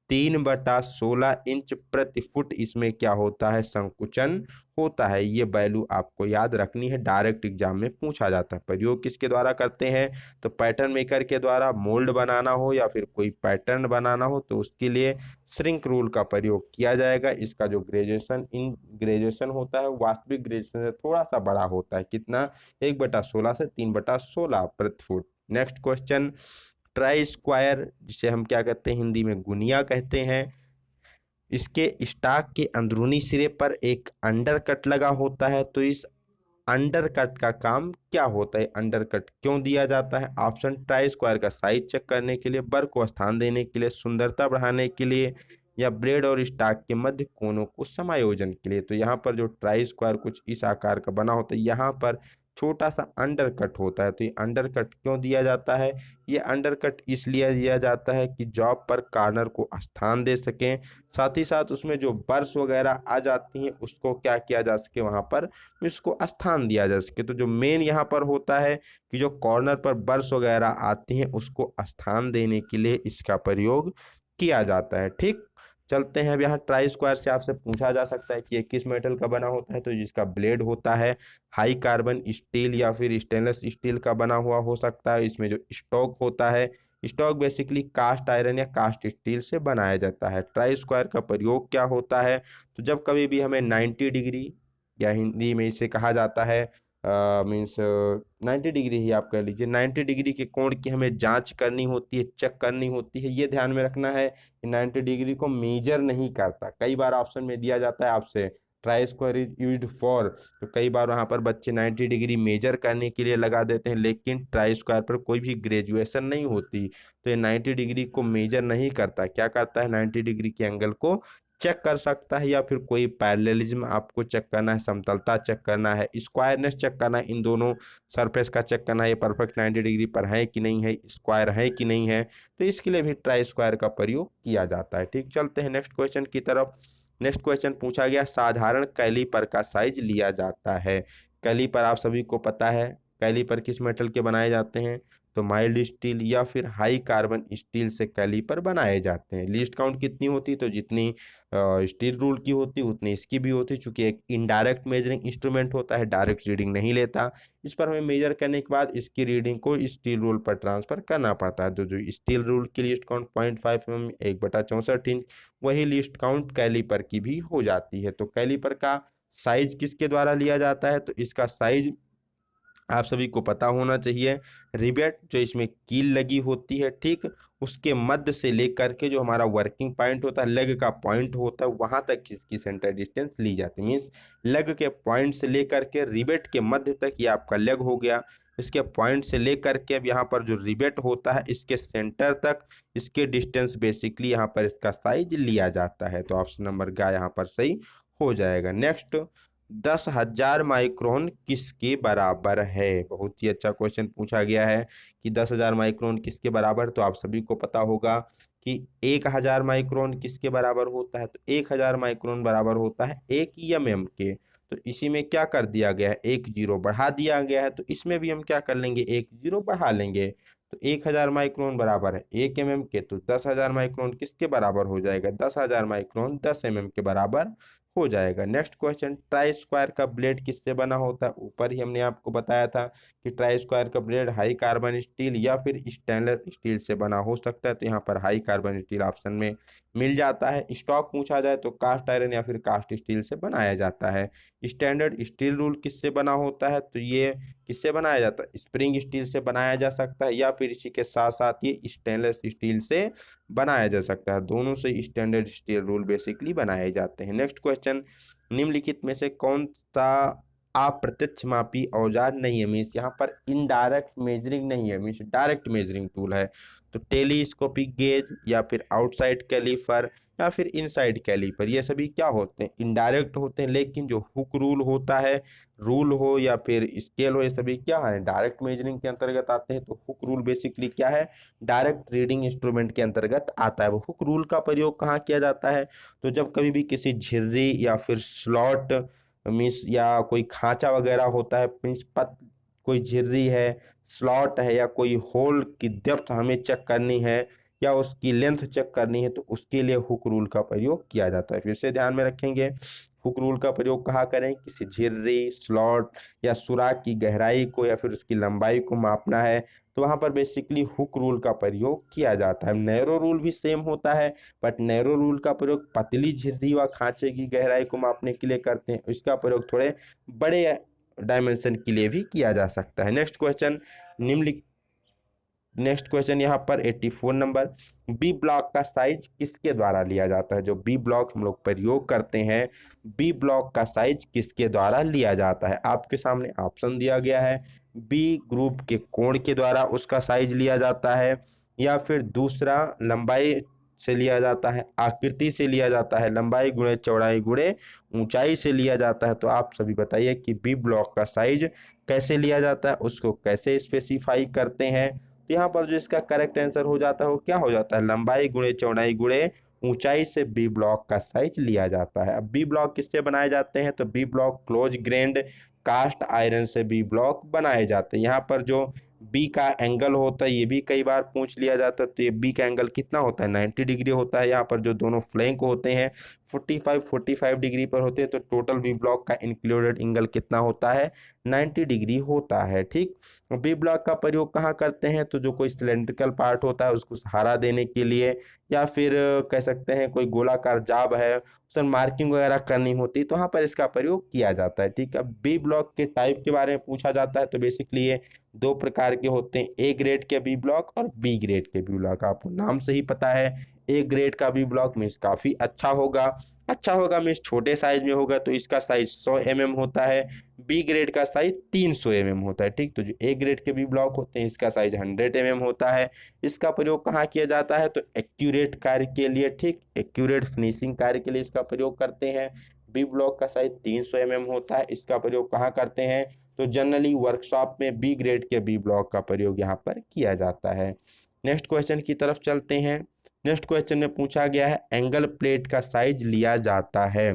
S1: 3/16 इंच प्रति फुट इसमें क्या होता है, संकुचन होता है। ये वैल्यू आपको याद रखनी है, डायरेक्ट एग्जाम में पूछा जाता है। प्रयोग किसके द्वारा करते हैं, तो पैटर्न मेकर के द्वारा मोल्ड बनाना हो या फिर कोई पैटर्न बनाना हो तो उसके लिए श्रिंक रूल का प्रयोग किया जाएगा। इसका जो ग्रेजुएशन होता है वास्तविक ग्रेजुएशन से थोड़ा सा बड़ा होता है। कितना, 1/16 से 3/16 प्रति foot. Next question, try square, जिसे हम क्या कहते हैं हिंदी में गुनिया कहते हैं, इसके स्टॉक के अंदरूनी सिरे पर एक अंडर कट लगा होता है। तो इस अंडर कट का काम क्या होता है, अंडर कट क्यों दिया जाता है। ऑप्शन, ट्राई स्क्वायर का साइज चेक करने के लिए, बर को स्थान देने के लिए, सुंदरता बढ़ाने के लिए, या ब्लेड और स्टॉक के मध्य कोनों को समायोजन के लिए। तो यहाँ पर जो ट्राई स्क्वायर कुछ इस आकार का बना होता है, यहाँ पर छोटा सा अंडर कट होता है। तो ये अंडर कट क्यों दिया जाता है? ये अंडर कट इसलिए दिया जाता है कि जॉब पर कॉर्नर को स्थान दे सकें, साथ ही साथ उसमें जो बर्स वगैरह आ जाती हैं उसको क्या किया जा सके, वहां पर इसको स्थान दिया जा सके। तो जो मेन यहाँ पर होता है कि जो कॉर्नर पर बर्स वगैरह आती हैं उसको स्थान देने के लिए इसका प्रयोग किया जाता है। ठीक, चलते हैं। अब यहाँ ट्राई स्क्वायर से आपसे पूछा जा सकता है कि ये किस मेटल का बना होता है। तो जिसका ब्लेड होता है हाई कार्बन स्टील या फिर स्टेनलेस स्टील का बना हुआ हो सकता है। इसमें जो स्टॉक होता है, स्टॉक बेसिकली कास्ट आयरन या कास्ट स्टील से बनाया जाता है। ट्राई स्क्वायर का प्रयोग क्या होता है? तो जब कभी भी हमें 90 डिग्री, या हिंदी में इसे कहा जाता है मीन्स 90 डिग्री ही आप कर लीजिए, 90 डिग्री के कोण की हमें जांच करनी होती है, चेक करनी होती है। ये ध्यान में रखना है कि 90 डिग्री को मेजर नहीं करता। कई बार ऑप्शन में दिया जाता है आपसे try square is used for, तो कई बार वहां पर बच्चे 90 डिग्री मेजर करने के लिए लगा देते हैं, लेकिन ट्राई स्क्वायर पर कोई भी ग्रेजुएशन नहीं होती। तो ये 90 डिग्री को मेजर नहीं करता। क्या करता है? 90 डिग्री के एंगल को चेक कर सकता है, या फिर कोई पैरेललिज्म आपको चेक करना है, समतलता चेक करना है, स्क्वायरनेस चेक करना है, इन दोनों सरफेस का चेक करना है, ये परफेक्ट 90 डिग्री पर है कि नहीं है, स्क्वायर है कि नहीं है। तो इसके लिए भी ट्राई स्क्वायर का प्रयोग किया जाता है। ठीक, चलते हैं नेक्स्ट क्वेश्चन की तरफ। नेक्स्ट क्वेश्चन पूछा गया, साधारण कैलीपर का साइज लिया जाता है। कैलीपर आप सभी को पता है, कैलीपर किस मेटल के बनाए जाते हैं? तो माइल्ड स्टील या फिर हाई कार्बन स्टील से कैलीपर बनाए जाते हैं। लीस्ट काउंट कितनी होती? तो जितनी स्टील रूल की होती उतनी इसकी भी होती, चूंकि एक इनडायरेक्ट मेजरिंग इंस्ट्रूमेंट होता है, डायरेक्ट रीडिंग नहीं लेता। इस पर हमें मेजर करने के बाद इसकी रीडिंग को स्टील रूल पर ट्रांसफर करना पड़ता है। तो जो स्टील रूल की लीस्ट काउंट 0.5 mm 1/64 इंच, वही लीस्ट काउंट कैलीपर की भी हो जाती है। तो कैलीपर का साइज किसके द्वारा लिया जाता है? तो इसका साइज आप सभी को पता होना चाहिए। रिवेट जो इसमें कील लगी होती है, ठीक, उसके मध्य से लेकर के जो हमारा वर्किंग पॉइंट होता है, लेग का पॉइंट होता है, वहां तक इसकी सेंटर डिस्टेंस ली जाती है। मीन्स लेग के पॉइंट से लेकर के रिवेट के मध्य तक ये आपका लेग हो गया। इसके पॉइंट से लेकर के अब यहाँ पर जो रिवेट होता है इसके सेंटर तक, इसके डिस्टेंस बेसिकली यहाँ पर इसका साइज लिया जाता है। तो ऑप्शन नंबर ग यहाँ पर सही हो जाएगा। नेक्स्ट, 10,000 माइक्रोन किसके बराबर है? बहुत ही अच्छा क्वेश्चन पूछा गया है कि 10,000 माइक्रोन किसके बराबर। तो आप सभी को पता होगा कि 1,000 माइक्रोन किसके बराबर होता है? तो 1,000 माइक्रोन बराबर होता है 1 mm के। तो इसी में क्या कर दिया गया है? एक जीरो बढ़ा दिया गया है, तो इसमें भी हम क्या कर लेंगे? एक जीरो बढ़ा लेंगे। तो 1,000 माइक्रोन बराबर है 1 mm के, तो 10,000 माइक्रोन किसके बराबर हो जाएगा? 10,000 माइक्रोन 10 mm के बराबर हो जाएगा। नेक्स्ट क्वेश्चन, ट्राई स्क्वायर का ब्लेड किससे बना होता है? ऊपर ही हमने आपको बताया था कि ट्राई स्क्वायर का ब्लेड हाई कार्बन स्टील या फिर स्टेनलेस स्टील से बना हो सकता है। तो यहाँ पर हाई कार्बन स्टील ऑप्शन में मिल जाता है। स्टॉक पूछा जाए तो कास्ट आयरन या फिर कास्ट स्टील से बनाया जाता है। स्टैंडर्ड स्टील रूल किससे बना होता है? तो ये किससे बनाया जाता है? स्प्रिंग स्टील से बनाया जा सकता है, या फिर इसी के साथ साथ ये स्टेनलेस स्टील से बनाया जा सकता है। दोनों से स्टैंडर्ड स्टील रूल बेसिकली बनाए जाते हैं। नेक्स्ट क्वेश्चन, निम्नलिखित में से कौन सा अप्रत्यक्ष मापी औजार नहीं है? मीन्स यहाँ पर इनडायरेक्ट मेजरिंग नहीं है, मीन्स डायरेक्ट मेजरिंग टूल है। तो टेलीस्कोपिक गेज या फिर आउटसाइड कैलीफर या फिर इनसाइड कैलीपर, ये सभी क्या होते हैं? इनडायरेक्ट होते हैं। लेकिन जो हुक रूल होता है, रूल हो या फिर स्केल हो, ये सभी क्या है? डायरेक्ट मेजरिंग के अंतर्गत आते हैं। तो हुक रूल बेसिकली क्या है? डायरेक्ट रीडिंग इंस्ट्रूमेंट के अंतर्गत आता है। वो हुक रूल का प्रयोग कहाँ किया जाता है? तो जब कभी भी किसी झिर्री या फिर स्लॉट मीन्स या कोई खांचा वगैरह होता है, मीन्स कोई झिर्री है, स्लॉट है, या कोई होल की डेप्थ हमें चेक करनी है या उसकी लेंथ चेक करनी है, तो उसके लिए हुक रूल का प्रयोग किया जाता है। फिर से ध्यान में रखेंगे, हुक रूल का प्रयोग कहाँ करें? किसी झिर्री, स्लॉट या सुराख की गहराई को या फिर उसकी लंबाई को मापना है, तो वहां पर बेसिकली हुक रूल का प्रयोग किया जाता है। नैरो रूल भी सेम होता है, बट नैरो रूल का प्रयोग पतली झिर्री व खांचे की गहराई को मापने के लिए करते हैं। इसका प्रयोग थोड़े बड़े डायमेंशन के लिए भी किया जा सकता है। नेक्स्ट क्वेश्चन, निम्नलिखित नेक्स्ट क्वेश्चन यहाँ पर 84 नंबर, बी ब्लॉक का साइज किसके द्वारा लिया जाता है? जो बी ब्लॉक हम लोग प्रयोग करते हैं, बी ब्लॉक का साइज किसके द्वारा लिया जाता है? आपके सामने ऑप्शन दिया गया है। बी ग्रुप के कोण के द्वारा उसका साइज लिया जाता है, या फिर दूसरा लंबाई से लिया जाता है, आकृति से लिया जाता है, लंबाई गुणे चौड़ाई गुणे ऊंचाई से लिया जाता है। तो आप सभी बताइए कि बी ब्लॉक का साइज कैसे लिया जाता है, उसको कैसे स्पेसिफाई करते हैं। तो यहाँ पर जो इसका करेक्ट आंसर हो जाता है वो क्या हो जाता है, लंबाई गुणे चौड़ाई गुणे ऊंचाई से बी ब्लॉक का साइज लिया जाता है। अब बी ब्लॉक किससे बनाए जाते हैं, तो B block close grained cast iron से बी ब्लॉक बनाए जाते हैं। यहाँ पर जो बी का एंगल होता है ये भी कई बार पूछ लिया जाता है, तो ये बी का एंगल कितना होता है, 90 डिग्री होता है। यहाँ पर जो दोनों फ्लैंक होते हैं 45 डिग्री पर होते हैं, तो टोटल बी ब्लॉक का इंक्लूडेड एंगल कितना होता है, 90 डिग्री होता है। ठीक, बी ब्लॉक का प्रयोग कहाँ करते हैं, तो जो कोई सिलेंड्रिकल पार्ट होता है उसको सहारा देने के लिए, या फिर कह सकते हैं कोई गोलाकार जाब है उसमें मार्किंग वगैरह करनी होती, तो वहाँ पर इसका प्रयोग किया जाता है। ठीक है, बी ब्लॉक के टाइप के बारे में पूछा जाता है, तो बेसिकली ये दो प्रकार के होते हैं, ए ग्रेड के बी ब्लॉक और बी ग्रेड के बी ब्लॉक। आपको नाम से ही पता है ए ग्रेड का बी ब्लॉक मीन्स काफी अच्छा होगा मीन्स छोटे साइज में होगा, तो इसका साइज 100 mm होता है। बी ग्रेड का साइज 300 mm होता है। ठीक, तो जो ए ग्रेड के बी ब्लॉक होते हैं इसका साइज 100 mm होता है। इसका प्रयोग कहाँ किया जाता है, तो एक्यूरेट कार्य के लिए, ठीक, एक्यूरेट फिनिशिंग कार्य के लिए इसका प्रयोग करते हैं। बी ब्लॉक का साइज 300 mm होता है। इसका प्रयोग कहाँ करते हैं, तो जनरली वर्कशॉप में बी ग्रेड के बी ब्लॉक का प्रयोग यहाँ पर किया जाता है। नेक्स्ट क्वेश्चन की तरफ चलते हैं। नेक्स्ट क्वेश्चन में पूछा गया है एंगल प्लेट का साइज लिया जाता है।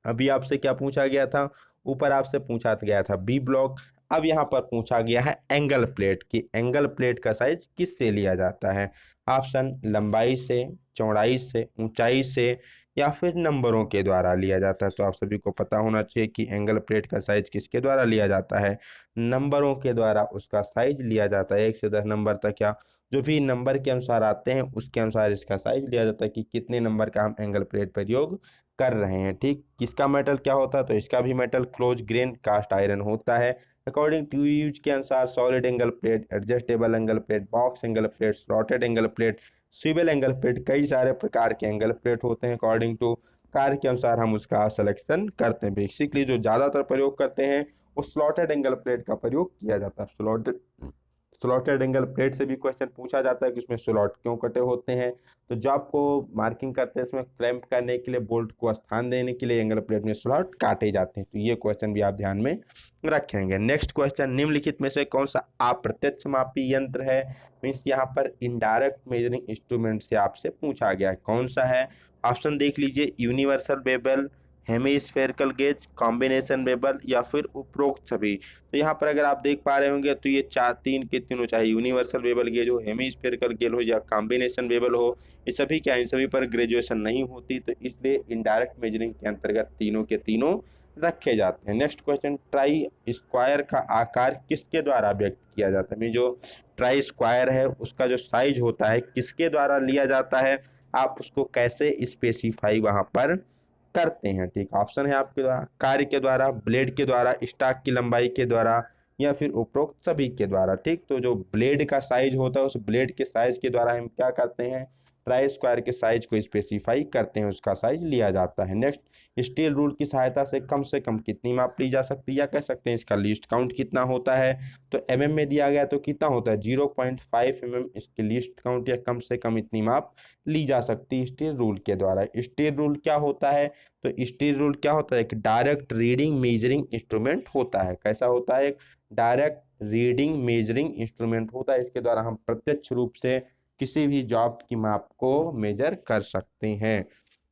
S1: अभी आपसे क्या पूछा गया था, ऊपर आपसे पूछा गया था बी ब्लॉक, अब यहाँ पर पूछा गया है एंगल प्लेट की एंगल प्लेट का साइज किससे लिया जाता है। ऑप्शन लंबाई से, चौड़ाई से, ऊंचाई से, या फिर नंबरों के द्वारा लिया जाता है। तो आप सभी को पता होना चाहिए कि एंगल प्लेट का साइज किसके द्वारा लिया जाता है, नंबरों के द्वारा उसका साइज लिया जाता है। 1 से 10 नंबर तक या जो भी नंबर के अनुसार आते हैं उसके अनुसार इसका साइज लिया जाता है कि कितने नंबर का हम एंगल प्लेट प्रयोग कर रहे हैं। ठीक, किसका मेटल क्या होता है, तो इसका भी metal close grain cast iron होता है। अकॉर्डिंग टू यूज के अनुसार solid angle plate, adjustable angle plate, box angle plate, slotted angle plate, swivel angle plate, कई सारे प्रकार के एंगल प्लेट होते हैं। अकॉर्डिंग टू कार्य के अनुसार हम उसका सिलेक्शन करते हैं। बेसिकली जो ज्यादातर प्रयोग करते हैं वो स्लॉटेड एंगल प्लेट का प्रयोग किया जाता है। स्लॉटेड एंगल प्लेट से भी क्वेश्चन पूछा जाता है कि उसमें स्लॉट क्यों कटे होते हैं, तो जब आपको मार्किंग करते हैं इसमें क्लैंप करने के लिए, बोल्ट को स्थान देने के लिए एंगल प्लेट में स्लॉट काटे जाते हैं। तो ये क्वेश्चन भी आप ध्यान में रखेंगे। नेक्स्ट क्वेश्चन, निम्नलिखित में से कौन सा अप्रत्यक्ष मापी यंत्र है, मीन्स यहाँ पर इनडायरेक्ट मेजरिंग इंस्ट्रूमेंट से आपसे पूछा गया है, कौन सा है। ऑप्शन देख लीजिए, universal bevel, hemispherical gauge, combination bevel, या फिर उपरोक्त सभी। तो यहाँ पर अगर आप देख पा रहे होंगे तो ये चार तीन के तीनों, चाहे यूनिवर्सल बेबल गेज हो, हेमीस्फेरिकल गेज हो, या कॉम्बिनेशन बेबल हो, ये सभी क्या, इन सभी पर ग्रेजुएशन नहीं होती, तो इसलिए इनडायरेक्ट मेजरिंग के अंतर्गत तीनों के तीनों रखे जाते हैं। नेक्स्ट क्वेश्चन, ट्राई स्क्वायर का आकार किसके द्वारा व्यक्त किया जाता है, जो ट्राई स्क्वायर है उसका जो साइज होता है किसके द्वारा लिया जाता है, आप उसको कैसे स्पेसिफाई वहां पर करते हैं। ठीक, ऑप्शन है आपके द्वारा, कार्य के द्वारा, ब्लेड के द्वारा, स्टॉक की लंबाई के द्वारा, या फिर उपरोक्त सभी के द्वारा। ठीक, तो जो ब्लेड का साइज होता है उस ब्लेड के साइज के द्वारा हम क्या करते हैं, ट्राई स्क्वायर के साइज को स्पेसिफाई करते हैं, उसका साइज लिया जाता है। नेक्स्ट, स्टील रूल की सहायता से कम कितनी माप ली जा सकती है, या कह सकते हैं इसका लीस्ट काउंट कितना होता है। तो एमएम में दिया गया तो कितना होता है, 0.5 mm इसकी लीस्ट काउंट, या कम से कम इतनी माप ली जा सकती है स्टील रूल के द्वारा। स्टील रूल क्या होता है, तो स्टील रूल क्या होता है, एक डायरेक्ट रीडिंग मेजरिंग इंस्ट्रूमेंट होता है। कैसा होता है, एक डायरेक्ट रीडिंग मेजरिंग इंस्ट्रूमेंट होता है। इसके द्वारा हम प्रत्यक्ष रूप से किसी भी जॉब की माप को मेजर कर सकते हैं।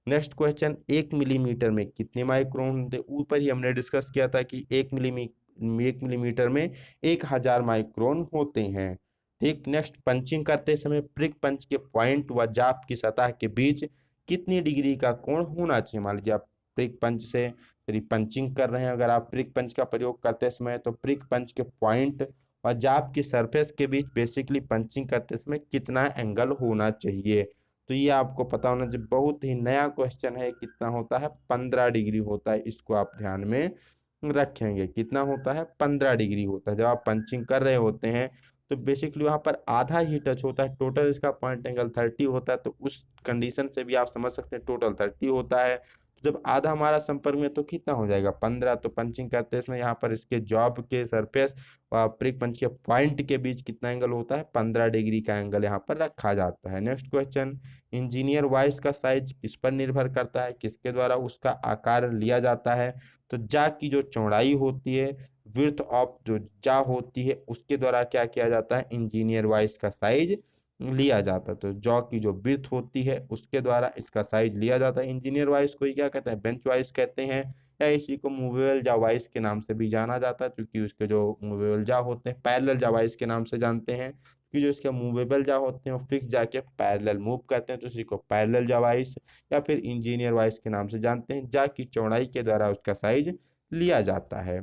S1: नेक्स्ट क्वेश्चन, 1 मिलीमीटर में कितने माइक्रोन होते हैं। ऊपर ही हमने डिस्कस किया था कि 1 मिलीमीटर में 1000 माइक्रोन होते हैं। ठीक, नेक्स्ट, पंचिंग करते समय प्रिक पंच के पॉइंट व जाप की सतह के बीच कितनी डिग्री का कोण होना चाहिए। मान लीजिए आप प्रिक पंच से यदि पंचिंग कर रहे हैं, अगर आप प्रिक पंच का प्रयोग करते समय तो प्रिक पंच के पॉइंट और जाप की सरफेस के बीच बेसिकली पंचिंग करते समय कितना एंगल होना चाहिए। तो ये आपको पता होना चाहिए, बहुत ही नया क्वेश्चन है। कितना होता है, 15 डिग्री होता है, इसको आप ध्यान में रखेंगे। कितना होता है, 15 डिग्री होता है। जब आप पंचिंग कर रहे होते हैं तो बेसिकली वहां पर आधा ही टच होता है, टोटल इसका पॉइंट एंगल 30 होता है, तो उस कंडीशन से भी आप समझ सकते हैं टोटल 30 होता है। जब आधा हमारा संपर्क में तो कितना हो जाएगा 15। तो पंचिंग करते हैं इसमें यहाँ पर इसके जॉब के सरफेस और प्रिक पंच के पॉइंट के बीच कितना एंगल होता है 15 डिग्री का एंगल यहाँ पर रखा जाता है। नेक्स्ट क्वेश्चन, इंजीनियर वॉइस का साइज किस पर निर्भर करता है, किसके द्वारा उसका आकार लिया जाता है। तो जा की जो चौड़ाई होती है, विड्थ ऑफ जो जा होती है, उसके द्वारा क्या किया जाता है इंजीनियर वॉइस का साइज लिया जाता है। तो जॉ की जो विड्थ होती है उसके द्वारा इसका साइज लिया जाता है। इंजीनियर वाइज को ही क्या कहते हैं बेंच वाइज कहते हैं, या इसी को मूवेबल जा वाइज के नाम से भी जाना जाता है, क्योंकि उसके जो मूवेबल जा होते हैं पैरेलल जा वाइज के नाम से जानते हैं, कि जो इसके मूवेबल जा होते हैं वो फिक्स जाके पैरेलल मूव करते हैं, तो इसी को पैरेलल जा वाइज या फिर इंजीनियर वाइज के नाम से जानते हैं। जा की चौड़ाई के द्वारा उसका साइज लिया जाता है।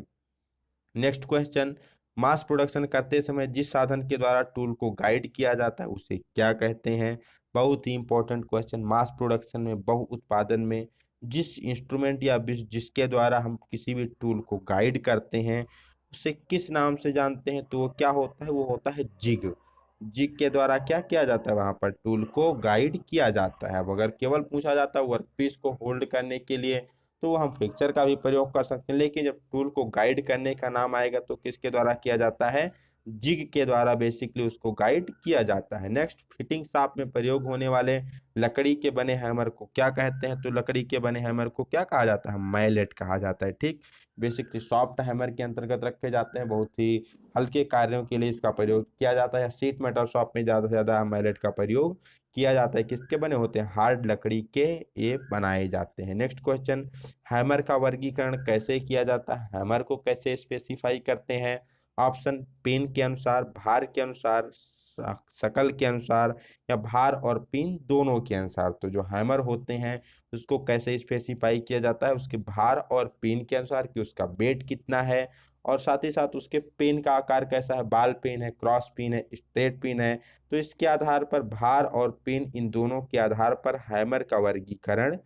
S1: नेक्स्ट क्वेश्चन, मास प्रोडक्शन करते समय जिस साधन के द्वारा टूल को गाइड किया जाता है उसे क्या कहते हैं। बहुत ही इंपॉर्टेंट क्वेश्चन, मास प्रोडक्शन में बहु उत्पादन में जिस इंस्ट्रूमेंट या जिसके द्वारा हम किसी भी टूल को गाइड करते हैं उसे किस नाम से जानते हैं, तो वो क्या होता है, वो होता है जिग। जिग के द्वारा क्या किया जाता है वहां पर टूल को गाइड किया जाता है। अब अगर केवल पूछा जाता है वर्कपीस को होल्ड करने के लिए तो हम फिक्सर का भी प्रयोग कर सकते हैं, लेकिन जब टूल को गाइड करने का नाम आएगा तो किसके द्वारा किया जाता है, जिग के द्वारा बेसिकली उसको गाइड किया जाता है। नेक्स्ट, फिटिंग शाफ्ट में प्रयोग होने वाले लकड़ी के बने हैमर को क्या कहते हैं, तो लकड़ी के बने हैमर को क्या कहा जाता है, मैलेट कहा जाता है। ठीक, बेसिकली सॉफ्ट हैमर के अंतर्गत रखे जाते हैं, बहुत ही हल्के कार्यों के लिए इसका प्रयोग किया जाता है। सीट मेटल शॉप में ज़्यादा से ज़्यादा मैलेट का प्रयोग किया जाता है। किसके बने होते हैं, हार्ड लकड़ी के ये बनाए जाते हैं। नेक्स्ट क्वेश्चन, हैमर का वर्गीकरण कैसे किया जाता है, हैमर को कैसे स्पेसिफाई करते हैं। ऑप्शन, पिन के अनुसार, भार के अनुसार, शकल के अनुसार, या भार और पिन दोनों के अनुसार। तो जो हैमर होते हैं उसको कैसे स्पेसिफाई किया जाता है, उसके भार और पिन के अनुसार कि उसका वेट कितना है, और साथ ही साथ उसके पिन का आकार कैसा है, बाल पिन है, क्रॉस पिन है, स्ट्रेट पिन है। तो इसके आधार पर भार और पिन इन दोनों के आधार पर हैमर का वर्गीकरण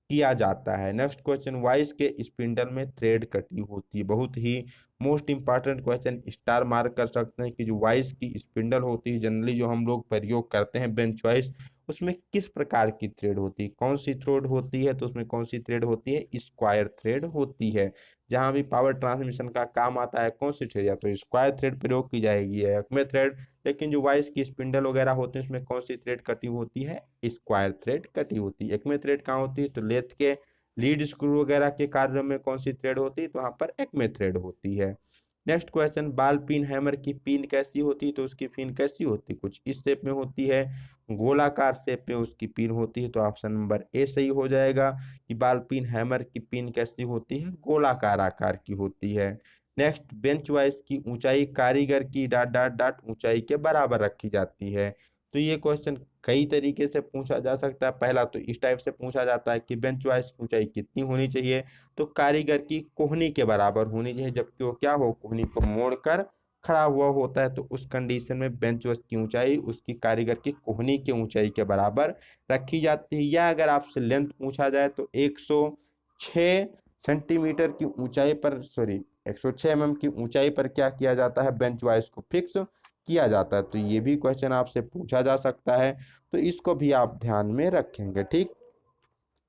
S1: किया जाता है। नेक्स्ट क्वेश्चन, वाइस के स्पिंडल में थ्रेड कटी होती है, बहुत ही most important question, star mark कर सकते हैं कि जो वाइस की स्पिंडल होती है जनरली जो हम लोग प्रयोग करते हैं बेंच वाइस, उसमें किस प्रकार की थ्रेड होती है, कौन सी थ्रेड होती है, तो उसमें कौन सी थ्रेड होती है, स्क्वायर थ्रेड होती है। जहां भी पावर ट्रांसमिशन का काम आता है कौन सी थ्रेड, या तो स्क्वायर थ्रेड प्रयोग की जाएगी या एक्मे थ्रेड। लेकिन जो वाइस की स्पिंडल वगैरह होती है उसमें कौन सी थ्रेड कटी होती है, स्क्वायर थ्रेड कटी होती है। एक्मे थ्रेड कहाँ होती है, तो लेथ के लीड स्क्रू वगैरह के कार्य में कौन सी थ्रेड होती है, तो वहां पर एक्मे थ्रेड होती है। नेक्स्ट क्वेश्चन, बाल पिन हैमर की पिन कैसी होती है, तो उसकी पिन कैसी होती है, कुछ इस शेप में होती है, गोलाकार शेप में उसकी पिन होती है। तो ऑप्शन नंबर ए सही हो जाएगा कि बाल पिन हैमर की पिन कैसी होती है, गोलाकार आकार की होती है। नेक्स्ट, बेंच वाइस की ऊंचाई कारीगर की डाट डाट डाट ऊंचाई के बराबर रखी जाती है। तो ये क्वेश्चन कई तरीके से पूछा जा सकता है। पहला तो इस टाइप से पूछा जाता है कि बेंच वाइस की ऊंचाई कितनी होनी चाहिए, तो कारीगर की कोहनी के बराबर होनी चाहिए, जबकि वो क्या हो, कोहनी को मोड़कर खड़ा हुआ होता है। तो उस कंडीशन में बेंच वाइस की ऊंचाई उसकी कारीगर की कोहनी की ऊंचाई के बराबर रखी जाती है। या अगर आपसे लेंथ पूछा जाए तो 106 सेंटीमीटर की ऊंचाई पर, सॉरी 106 mm की ऊंचाई पर क्या किया जाता है, बेंच वाइस को फिक्स किया जाता है। तो ये भी क्वेश्चन आपसे पूछा जा सकता है, तो इसको भी आप ध्यान में रखेंगे। ठीक,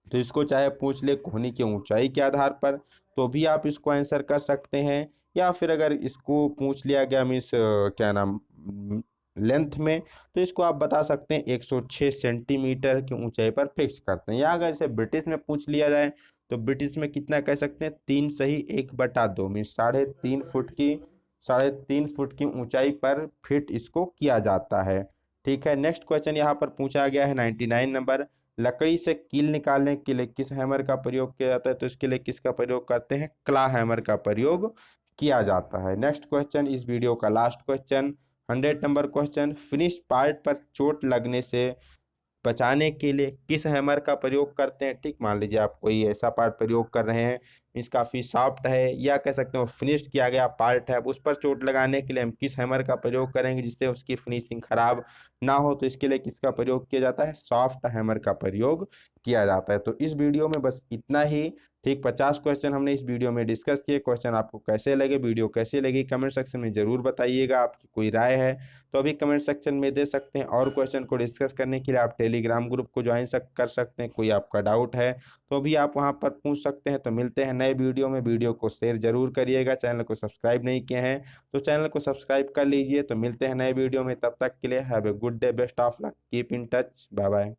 S1: तो इसको चाहे पूछ ले कोहनी की ऊंचाई के आधार पर तो भी आप इसको आंसर कर सकते हैं, या फिर अगर इसको पूछ लिया गया मीन्स क्या नाम लेंथ में, तो इसको आप बता सकते हैं 106 सेंटीमीटर की ऊंचाई पर फिक्स करते हैं। या अगर इसे ब्रिटिश में पूछ लिया जाए तो ब्रिटिश में कितना कह सकते हैं, 3 सही 1/2 मीन्स 3.5 फुट की, 3.5 फुट की ऊंचाई पर फिट इसको किया जाता है। ठीक है, नेक्स्ट क्वेश्चन यहाँ पर पूछा गया है 99 नंबर, लकड़ी से कील निकालने के लिए किस हैमर का प्रयोग किया जाता है, तो इसके लिए किसका प्रयोग करते हैं, क्ला हैमर का प्रयोग किया जाता है। नेक्स्ट क्वेश्चन, इस वीडियो का last question 100 number question, finish part पर चोट लगने से बचाने के लिए किस हैमर का प्रयोग करते हैं। ठीक, मान लीजिए आप कोई ऐसा पार्ट प्रयोग कर रहे हैं मीन्स काफ़ी सॉफ्ट है, या कह सकते हो फिनिश किया गया पार्ट है, अब उस पर चोट लगाने के लिए हम किस हैमर का प्रयोग करेंगे जिससे उसकी फिनिशिंग खराब ना हो, तो इसके लिए किसका प्रयोग किया जाता है, सॉफ्ट हैमर का प्रयोग किया जाता है। तो इस वीडियो में बस इतना ही। ठीक 50 क्वेश्चन हमने इस वीडियो में डिस्कस किए। क्वेश्चन आपको कैसे लगे, वीडियो कैसी लगी, कमेंट सेक्शन में ज़रूर बताइएगा। आपकी कोई राय है तो अभी कमेंट सेक्शन में दे सकते हैं, और क्वेश्चन को डिस्कस करने के लिए आप टेलीग्राम ग्रुप को ज्वाइन कर सकते हैं। कोई आपका डाउट है तो भी आप वहां पर पूछ सकते हैं। तो मिलते हैं नए वीडियो में, वीडियो को शेयर जरूर करिएगा। चैनल को सब्सक्राइब नहीं किए हैं तो चैनल को सब्सक्राइब कर लीजिए। तो मिलते हैं नए वीडियो में, तब तक के लिए have a good day, best of luck, keep in touch, bye bye.